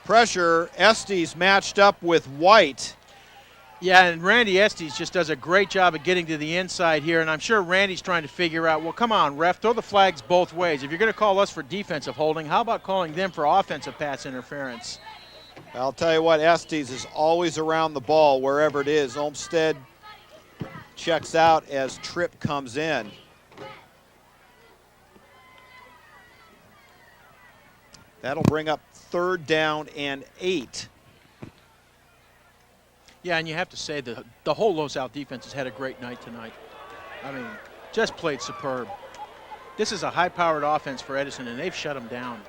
pressure, Estes matched up with White. Yeah, and Randy Estes just does a great job of getting to the inside here, and I'm sure Randy's trying to figure out, well, come on, ref, throw the flags both ways. If you're going to call us for defensive holding, how about calling them for offensive pass interference? I'll tell you what, Estes is always around the ball wherever it is. Olmsted checks out as Tripp comes in. That'll bring up 3rd down and 8. Yeah, and you have to say the whole LoSal defense has had a great night tonight. I mean, just played superb. This is a high-powered offense for Edison, and they've shut them down.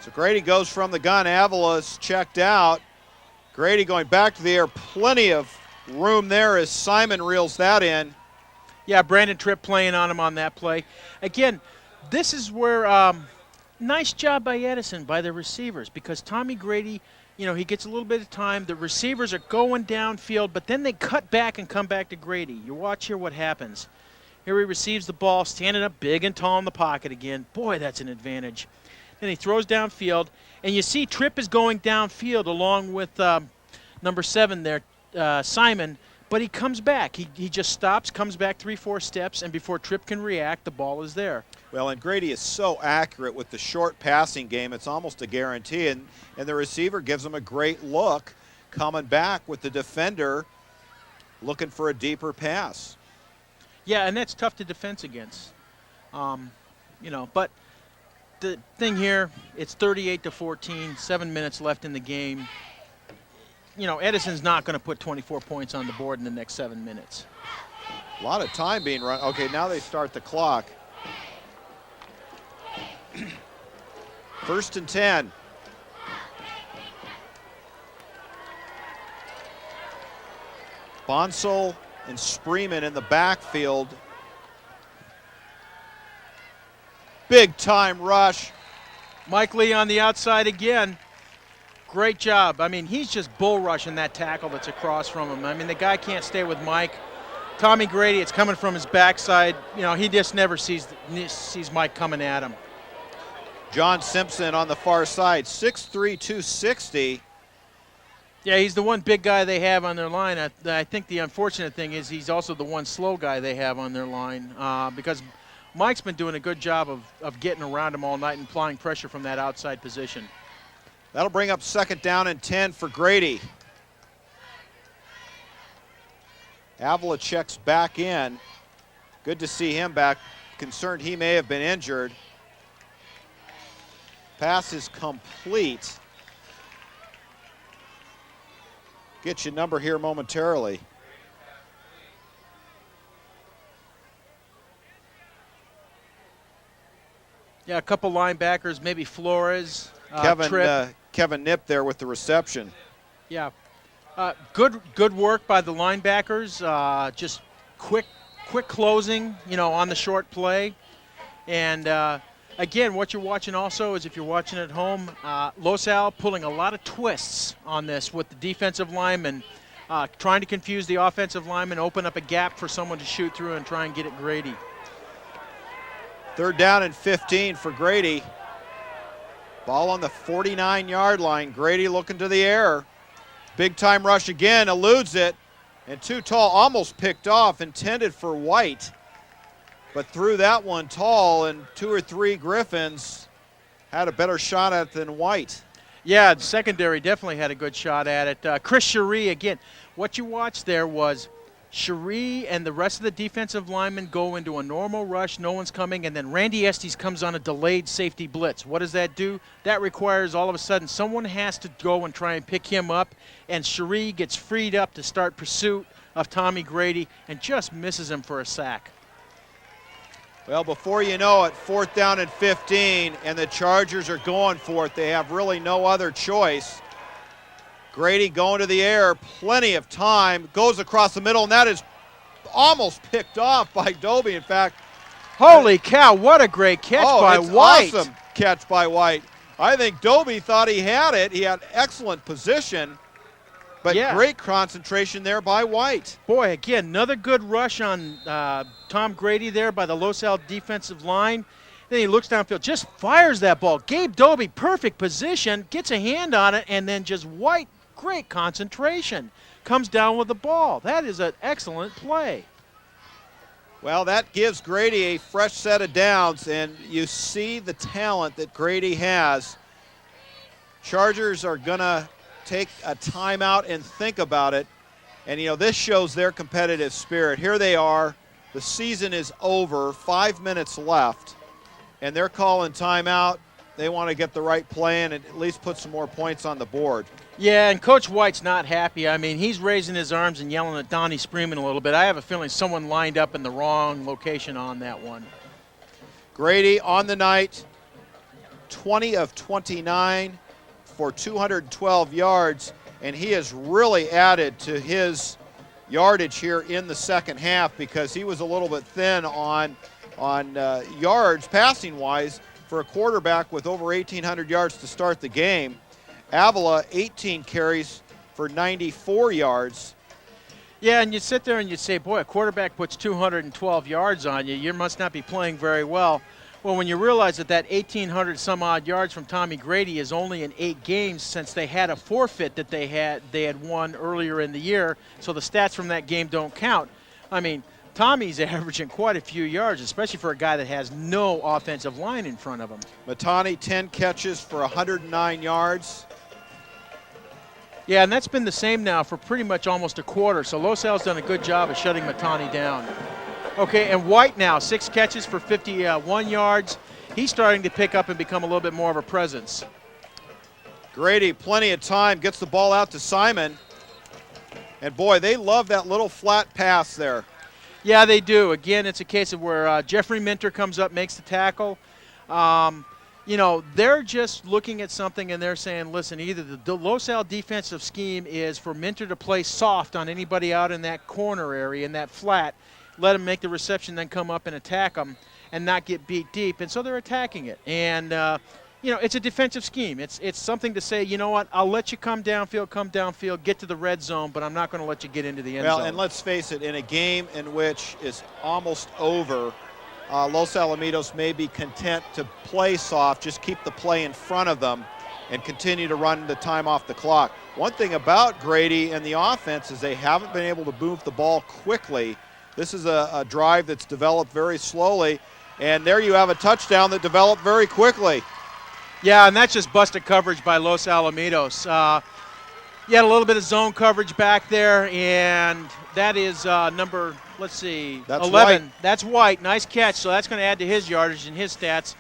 So Grady goes from the gun. Avila's checked out. Grady going back to the air. Plenty of room there as Simon reels that in. Yeah, Brandon Tripp playing on him on that play. Again, this is where nice job by Edison, by the receivers, because Tommy Grady, you know, he gets a little bit of time. The receivers are going downfield, but then they cut back and come back to Grady. You watch here what happens. Here he receives the ball, standing up big and tall in the pocket again. Boy, that's an advantage. Then he throws downfield, and you see Tripp is going downfield along with number 7 there, Simon, but he comes back. He just stops, comes back 3-4 steps, and before Tripp can react, the ball is there. Well, and Grady is so accurate with the short passing game, it's almost a guarantee, and the receiver gives him a great look coming back with the defender looking for a deeper pass. Yeah, and that's tough to defense against. You know, but the thing here, it's 38-14, 7 minutes left in the game. You know, Edison's not going to put 24 points on the board in the next 7 minutes. A lot of time being run. Okay, now they start the clock. 1st and 10. Bonsall and Spreeman in the backfield. Big time rush. Mike Lee on the outside again. Great job. I mean, he's just bull rushing that tackle that's across from him. I mean, the guy can't stay with Mike. Tommy Grady, it's coming from his backside. You know, he just never sees Mike coming at him. John Simpson on the far side, 6'3", 260. Yeah, he's the one big guy they have on their line. I think the unfortunate thing is he's also the one slow guy they have on their line because Mike's been doing a good job of getting around him all night and applying pressure from that outside position. That'll bring up 2nd down and 10 for Grady. Avila checks back in. Good to see him back. Concerned he may have been injured. Pass is complete. Get your number here momentarily. Yeah, a couple linebackers, maybe Flores, Kevin Tripp. Kevin Knipp there with the reception. Yeah. Good work by the linebackers. Just quick closing, on the short play. And again, what you're watching also is, if you're watching at home, Los Al pulling a lot of twists on this with the defensive linemen, trying to confuse the offensive linemen, open up a gap for someone to shoot through and try and get at Grady. 3rd down and 15 for Grady. Ball on the 49-yard line. Grady looking to the air. Big time rush again, eludes it, and too tall, almost picked off, intended for White, but threw that one tall, and 2 or 3 Griffins had a better shot at it than White. Yeah, the secondary definitely had a good shot at it. Chris Cherie, again, what you watched there was Cherie and the rest of the defensive linemen go into a normal rush, no one's coming, and then Randy Estes comes on a delayed safety blitz. What does that do? That requires all of a sudden someone has to go and try and pick him up, and Cherie gets freed up to start pursuit of Tommy Grady and just misses him for a sack. Well, before you know it, 4th down and 15, and the Chargers are going for it. They have really no other choice. Grady going to the air, plenty of time, goes across the middle, and that is almost picked off by Doby. In fact, holy cow, what a great catch by White. Awesome catch by White. I think Doby thought he had it. He had excellent position, but great concentration there by White. Boy, again, another good rush on Tom Grady there by the Los Al defensive line. Then he looks downfield, just fires that ball. Gabe Doby, perfect position, gets a hand on it, and then just White, great concentration, comes down with the ball. That is an excellent play. Well, that gives Grady a fresh set of downs, and you see the talent that Grady has. Chargers are going to take a timeout and think about it. And, this shows their competitive spirit. Here they are. The season is over, 5 minutes left, and they're calling timeout. They want to get the right play in and at least put some more points on the board. Yeah, and Coach White's not happy. I mean, he's raising his arms and yelling at Donnie Spreeman a little bit. I have a feeling someone lined up in the wrong location on that one. Grady on the night, 20 of 29 for 212 yards, and he has really added to his yardage here in the second half because he was a little bit thin on yards passing-wise for a quarterback with over 1,800 yards to start the game. Avila, 18 carries for 94 yards. Yeah, and you sit there and you say, boy, a quarterback puts 212 yards on you. You must not be playing very well. Well, when you realize that 1,800 some odd yards from Tommy Grady is only in 8 games since they had a forfeit that they had won earlier in the year, so the stats from that game don't count. I mean, Tommy's averaging quite a few yards, especially for a guy that has no offensive line in front of him. Matani, 10 catches for 109 yards. Yeah, and that's been the same now for pretty much almost a quarter, so Los Al's done a good job of shutting Matani down. Okay, and White now, 6 catches for 51 yards. He's starting to pick up and become a little bit more of a presence. Grady, plenty of time, gets the ball out to Simon. And boy, they love that little flat pass there. Yeah, they do. Again, it's a case of where Jeffrey Minter comes up, makes the tackle. They're just looking at something and they're saying, listen, either the Los Al defensive scheme is for Minter to play soft on anybody out in that corner area, in that flat, let him make the reception, then come up and attack them and not get beat deep. And so they're attacking it. And, it's a defensive scheme. It's something to say, you know what, I'll let you come downfield, get to the red zone, but I'm not going to let you get into the end zone. Well, and let's face it, in a game in which is almost over, Los Alamitos may be content to play soft, just keep the play in front of them and continue to run the time off the clock. One thing about Grady and the offense is they haven't been able to move the ball quickly. This is a drive that's developed very slowly, and there you have a touchdown that developed very quickly. Yeah, and that's just busted coverage by Los Alamitos. You had a little bit of zone coverage back there, and that is number, let's see, that's 11. White. That's White. Nice catch, so that's going to add to his yardage and his stats.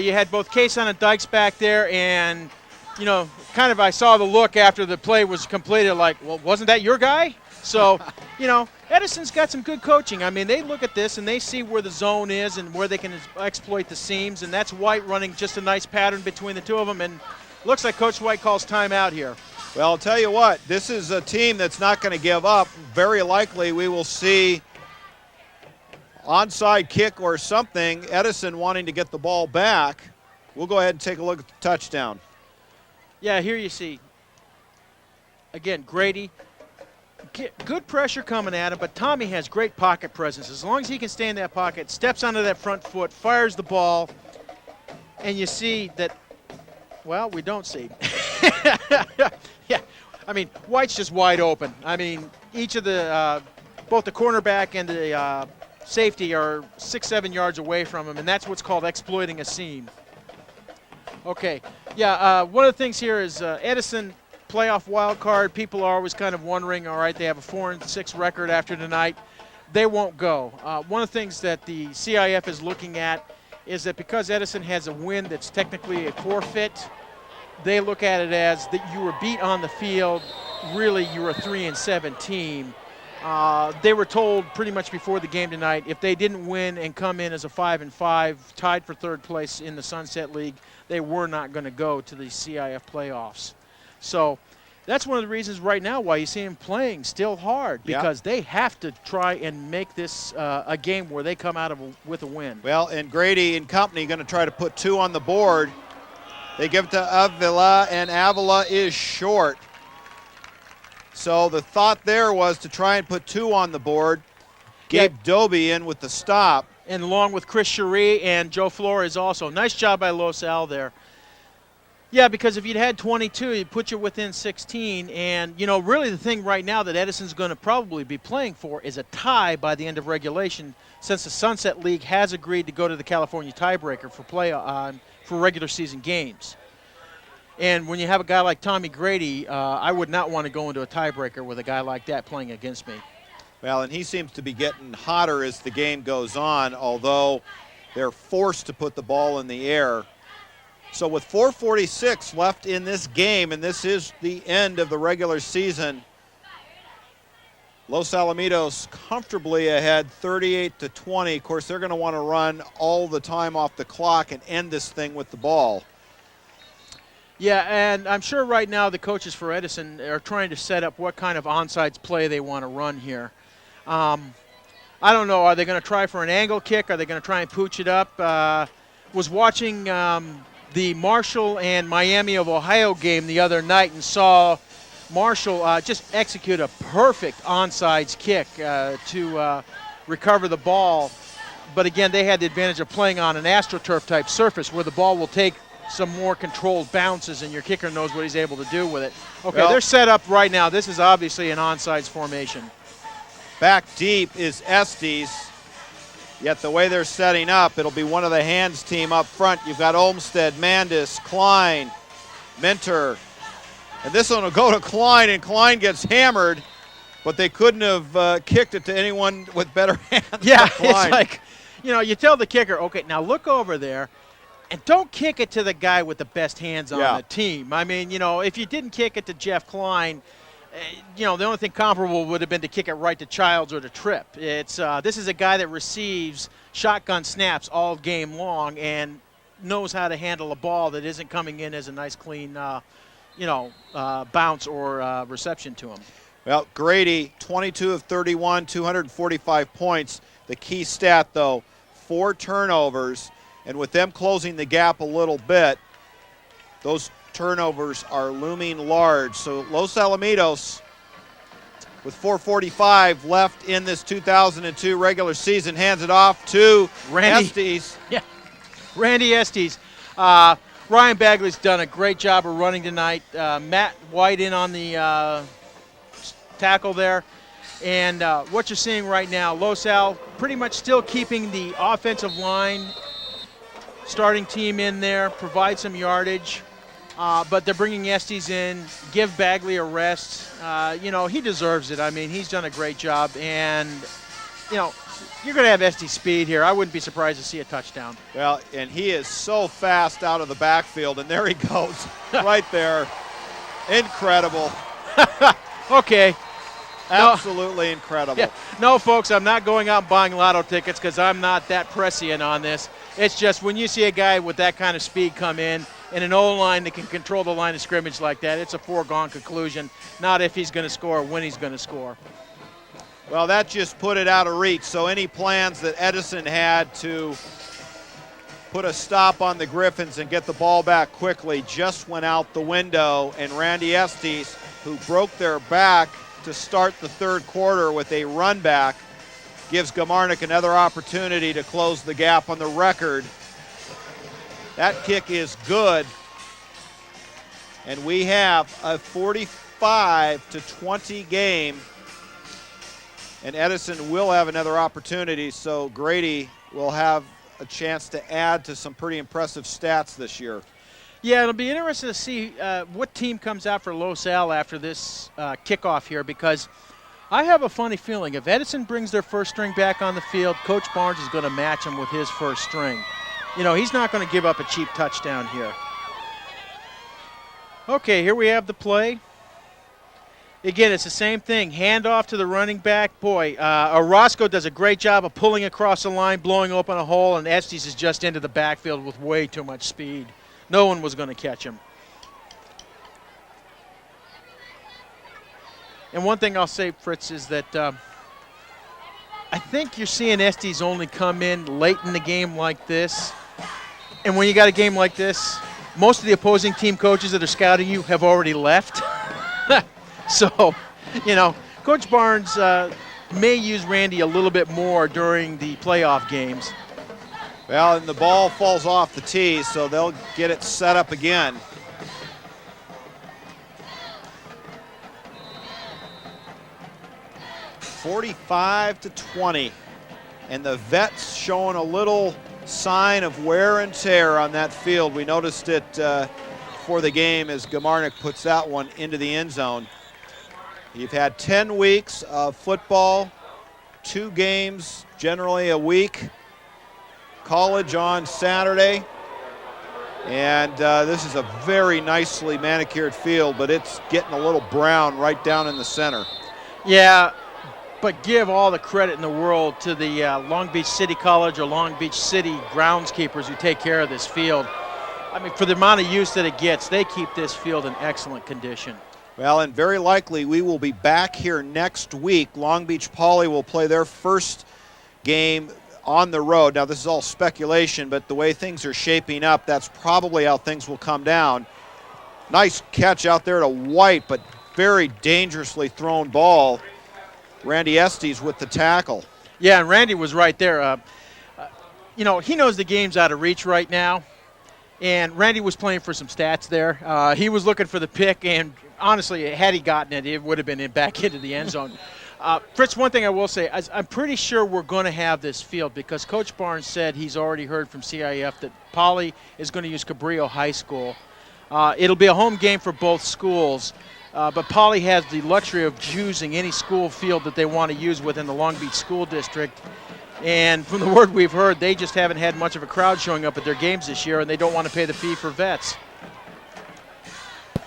You had both Kayson and Dykes back there, and, I saw the look after the play was completed like, well, wasn't that your guy? So, Edison's got some good coaching. I mean, they look at this and they see where the zone is and where they can exploit the seams, and that's White running just a nice pattern between the two of them. And, Looks like Coach White calls timeout here. Well, I'll tell you what, this is a team that's not going to give up. Very likely we will see onside kick or something. Edison wanting to get the ball back. We'll go ahead and take a look at the touchdown. Yeah, here you see, again, Grady, good pressure coming at him, but Tommy has great pocket presence. As long as he can stay in that pocket, steps onto that front foot, fires the ball, and you see that, well, we don't see. Yeah, I mean, White's just wide open. I mean, each of the, both the cornerback and the safety are 6-7 yards away from him, and that's what's called exploiting a seam. Okay, yeah, one of the things here is Edison playoff wild card. People are always kind of wondering, all right, they have a 4-6 record after tonight. They won't go. One of the things that the CIF is looking at is that because Edison has a win that's technically a forfeit, they look at it as that you were beat on the field. Really, you were a 3-7 team. They were told pretty much before the game tonight, if they didn't win and come in as a 5-5, tied for third place in the Sunset League, they were not going to go to the CIF playoffs. So that's one of the reasons right now why you see them playing still hard, because they have to try and make this a game where they come out with a win. Well, and Grady and company going to try to put 2 on the board. They give it to Avila, and Avila is short. So the thought there was to try and put 2 on the board. Gabe Doby in with the stop. And along with Chris Cherie and Joe Flores also. Nice job by Los Al there. Yeah, because if you'd had 22, you'd put you within 16. And, you know, really the thing right now that Edison's going to probably be playing for is a tie by the end of regulation, since the Sunset League has agreed to go to the California tiebreaker for regular season games. And when you have a guy like Tommy Grady, I would not want to go into a tiebreaker with a guy like that playing against me. Well, and he seems to be getting hotter as the game goes on, although they're forced to put the ball in the air. So with 4:46 left in this game, and this is the end of the regular season, Los Alamitos comfortably ahead 38-20. Of course, they're going to want to run all the time off the clock and end this thing with the ball. Yeah, and I'm sure right now the coaches for Edison are trying to set up what kind of onside play they want to run here. I don't know. Are they going to try for an angle kick? Are they going to try and pooch it up? Was watching the Marshall and Miami of Ohio game the other night and saw Marshall just execute a perfect onside kick to recover the ball. But again, they had the advantage of playing on an AstroTurf type surface where the ball will take some more controlled bounces and your kicker knows what he's able to do with it. Okay, well, they're set up right now. This is obviously an onside formation. Back deep is Estes, yet the way they're setting up, it'll be one of the hands team up front. You've got Olmsted, Mandis, Klein, Minter, and this one will go to Klein, and Klein gets hammered, but they couldn't have kicked it to anyone with better hands. Yeah, it's like, you know, you tell the kicker, okay, now look over there, and don't kick it to the guy with the best hands on the team. I mean, you know, if you didn't kick it to Jeff Klein, you know, the only thing comparable would have been to kick it right to Childs or to Tripp. It's this is a guy that receives shotgun snaps all game long and knows how to handle a ball that isn't coming in as a nice, clean, bounce or reception to him. Well, Grady, 22 of 31, 245 points. The key stat, though, 4 turnovers. And with them closing the gap a little bit, those turnovers are looming large. So Los Alamitos, with 4:45 left in this 2002 regular season, hands it off to Estes. Yeah, Randy Estes. Ryan Bagley's done a great job of running tonight. Matt White in on the tackle there. And what you're seeing right now, Los Al pretty much still keeping the offensive line starting team in there, provide some yardage, but they're bringing Estes in, give Bagley a rest. You know, he deserves it. I mean, he's done a great job, and, you know, you're going to have Estes speed here. I wouldn't be surprised to see a touchdown. Well, and he is so fast out of the backfield, and there he goes right there. Incredible. Okay. Absolutely incredible. Yeah. No, folks, I'm not going out and buying lotto tickets because I'm not that prescient on this. It's just when you see a guy with that kind of speed come in and an O-line that can control the line of scrimmage like that, it's a foregone conclusion, not if he's going to score, when he's going to score. Well, that just put it out of reach. So any plans that Edison had to put a stop on the Griffins and get the ball back quickly just went out the window, and Randy Estes, who broke their back to start the third quarter with a run back, gives Gamarnik another opportunity to close the gap on the record. That kick is good, and we have a 45-20 game, and Edison will have another opportunity, so Grady will have a chance to add to some pretty impressive stats this year. Yeah, it'll be interesting to see what team comes out for Los Al after this kickoff here, because I have a funny feeling if Edison brings their first string back on the field, Coach Barnes is going to match him with his first string. You know, he's not going to give up a cheap touchdown here. Okay, here we have the play. Again, it's the same thing. Handoff to the running back. Boy, Orozco does a great job of pulling across the line, blowing open a hole, and Estes is just into the backfield with way too much speed. No one was going to catch him. And one thing I'll say, Fritz, is that I think you're seeing Estes only come in late in the game like this. And when you got a game like this, most of the opposing team coaches that are scouting you have already left. So, you know, Coach Barnes may use Randy a little bit more during the playoff games. Well, and the ball falls off the tee, so they'll get it set up again. (45-20), and the Vets showing a little sign of wear and tear on that field. We noticed it before the game as Gamarnik puts that one into the end zone. You've had 10 weeks of football, 2 games generally a week, college on Saturday, and this is a very nicely manicured field, but it's getting a little brown right down in the center. Yeah, but give all the credit in the world to the Long Beach City College or Long Beach City groundskeepers who take care of this field. I mean, for the amount of use that it gets, they keep this field in excellent condition. Well, and very likely we will be back here next week. Long Beach Poly will play their first game on the road. Now, this is all speculation, but the way things are shaping up, that's probably how things will come down. Nice catch out there to White, but very dangerously thrown ball. Randy Estes with the tackle. Yeah, and Randy was right there. You know, he knows the game's out of reach right now, and Randy was playing for some stats there. He was looking for the pick, and honestly, had he gotten it, it would have been back into the end zone. Fritz, one thing I will say, I'm pretty sure we're going to have this field because Coach Barnes said he's already heard from CIF that Poly is going to use Cabrillo High School. It'll be a home game for both schools, but Poly has the luxury of choosing any school field that they want to use within the Long Beach School District. And from the word we've heard, they just haven't had much of a crowd showing up at their games this year, and they don't want to pay the fee for Vets.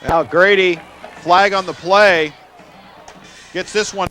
Now Grady, flag on the play, gets this one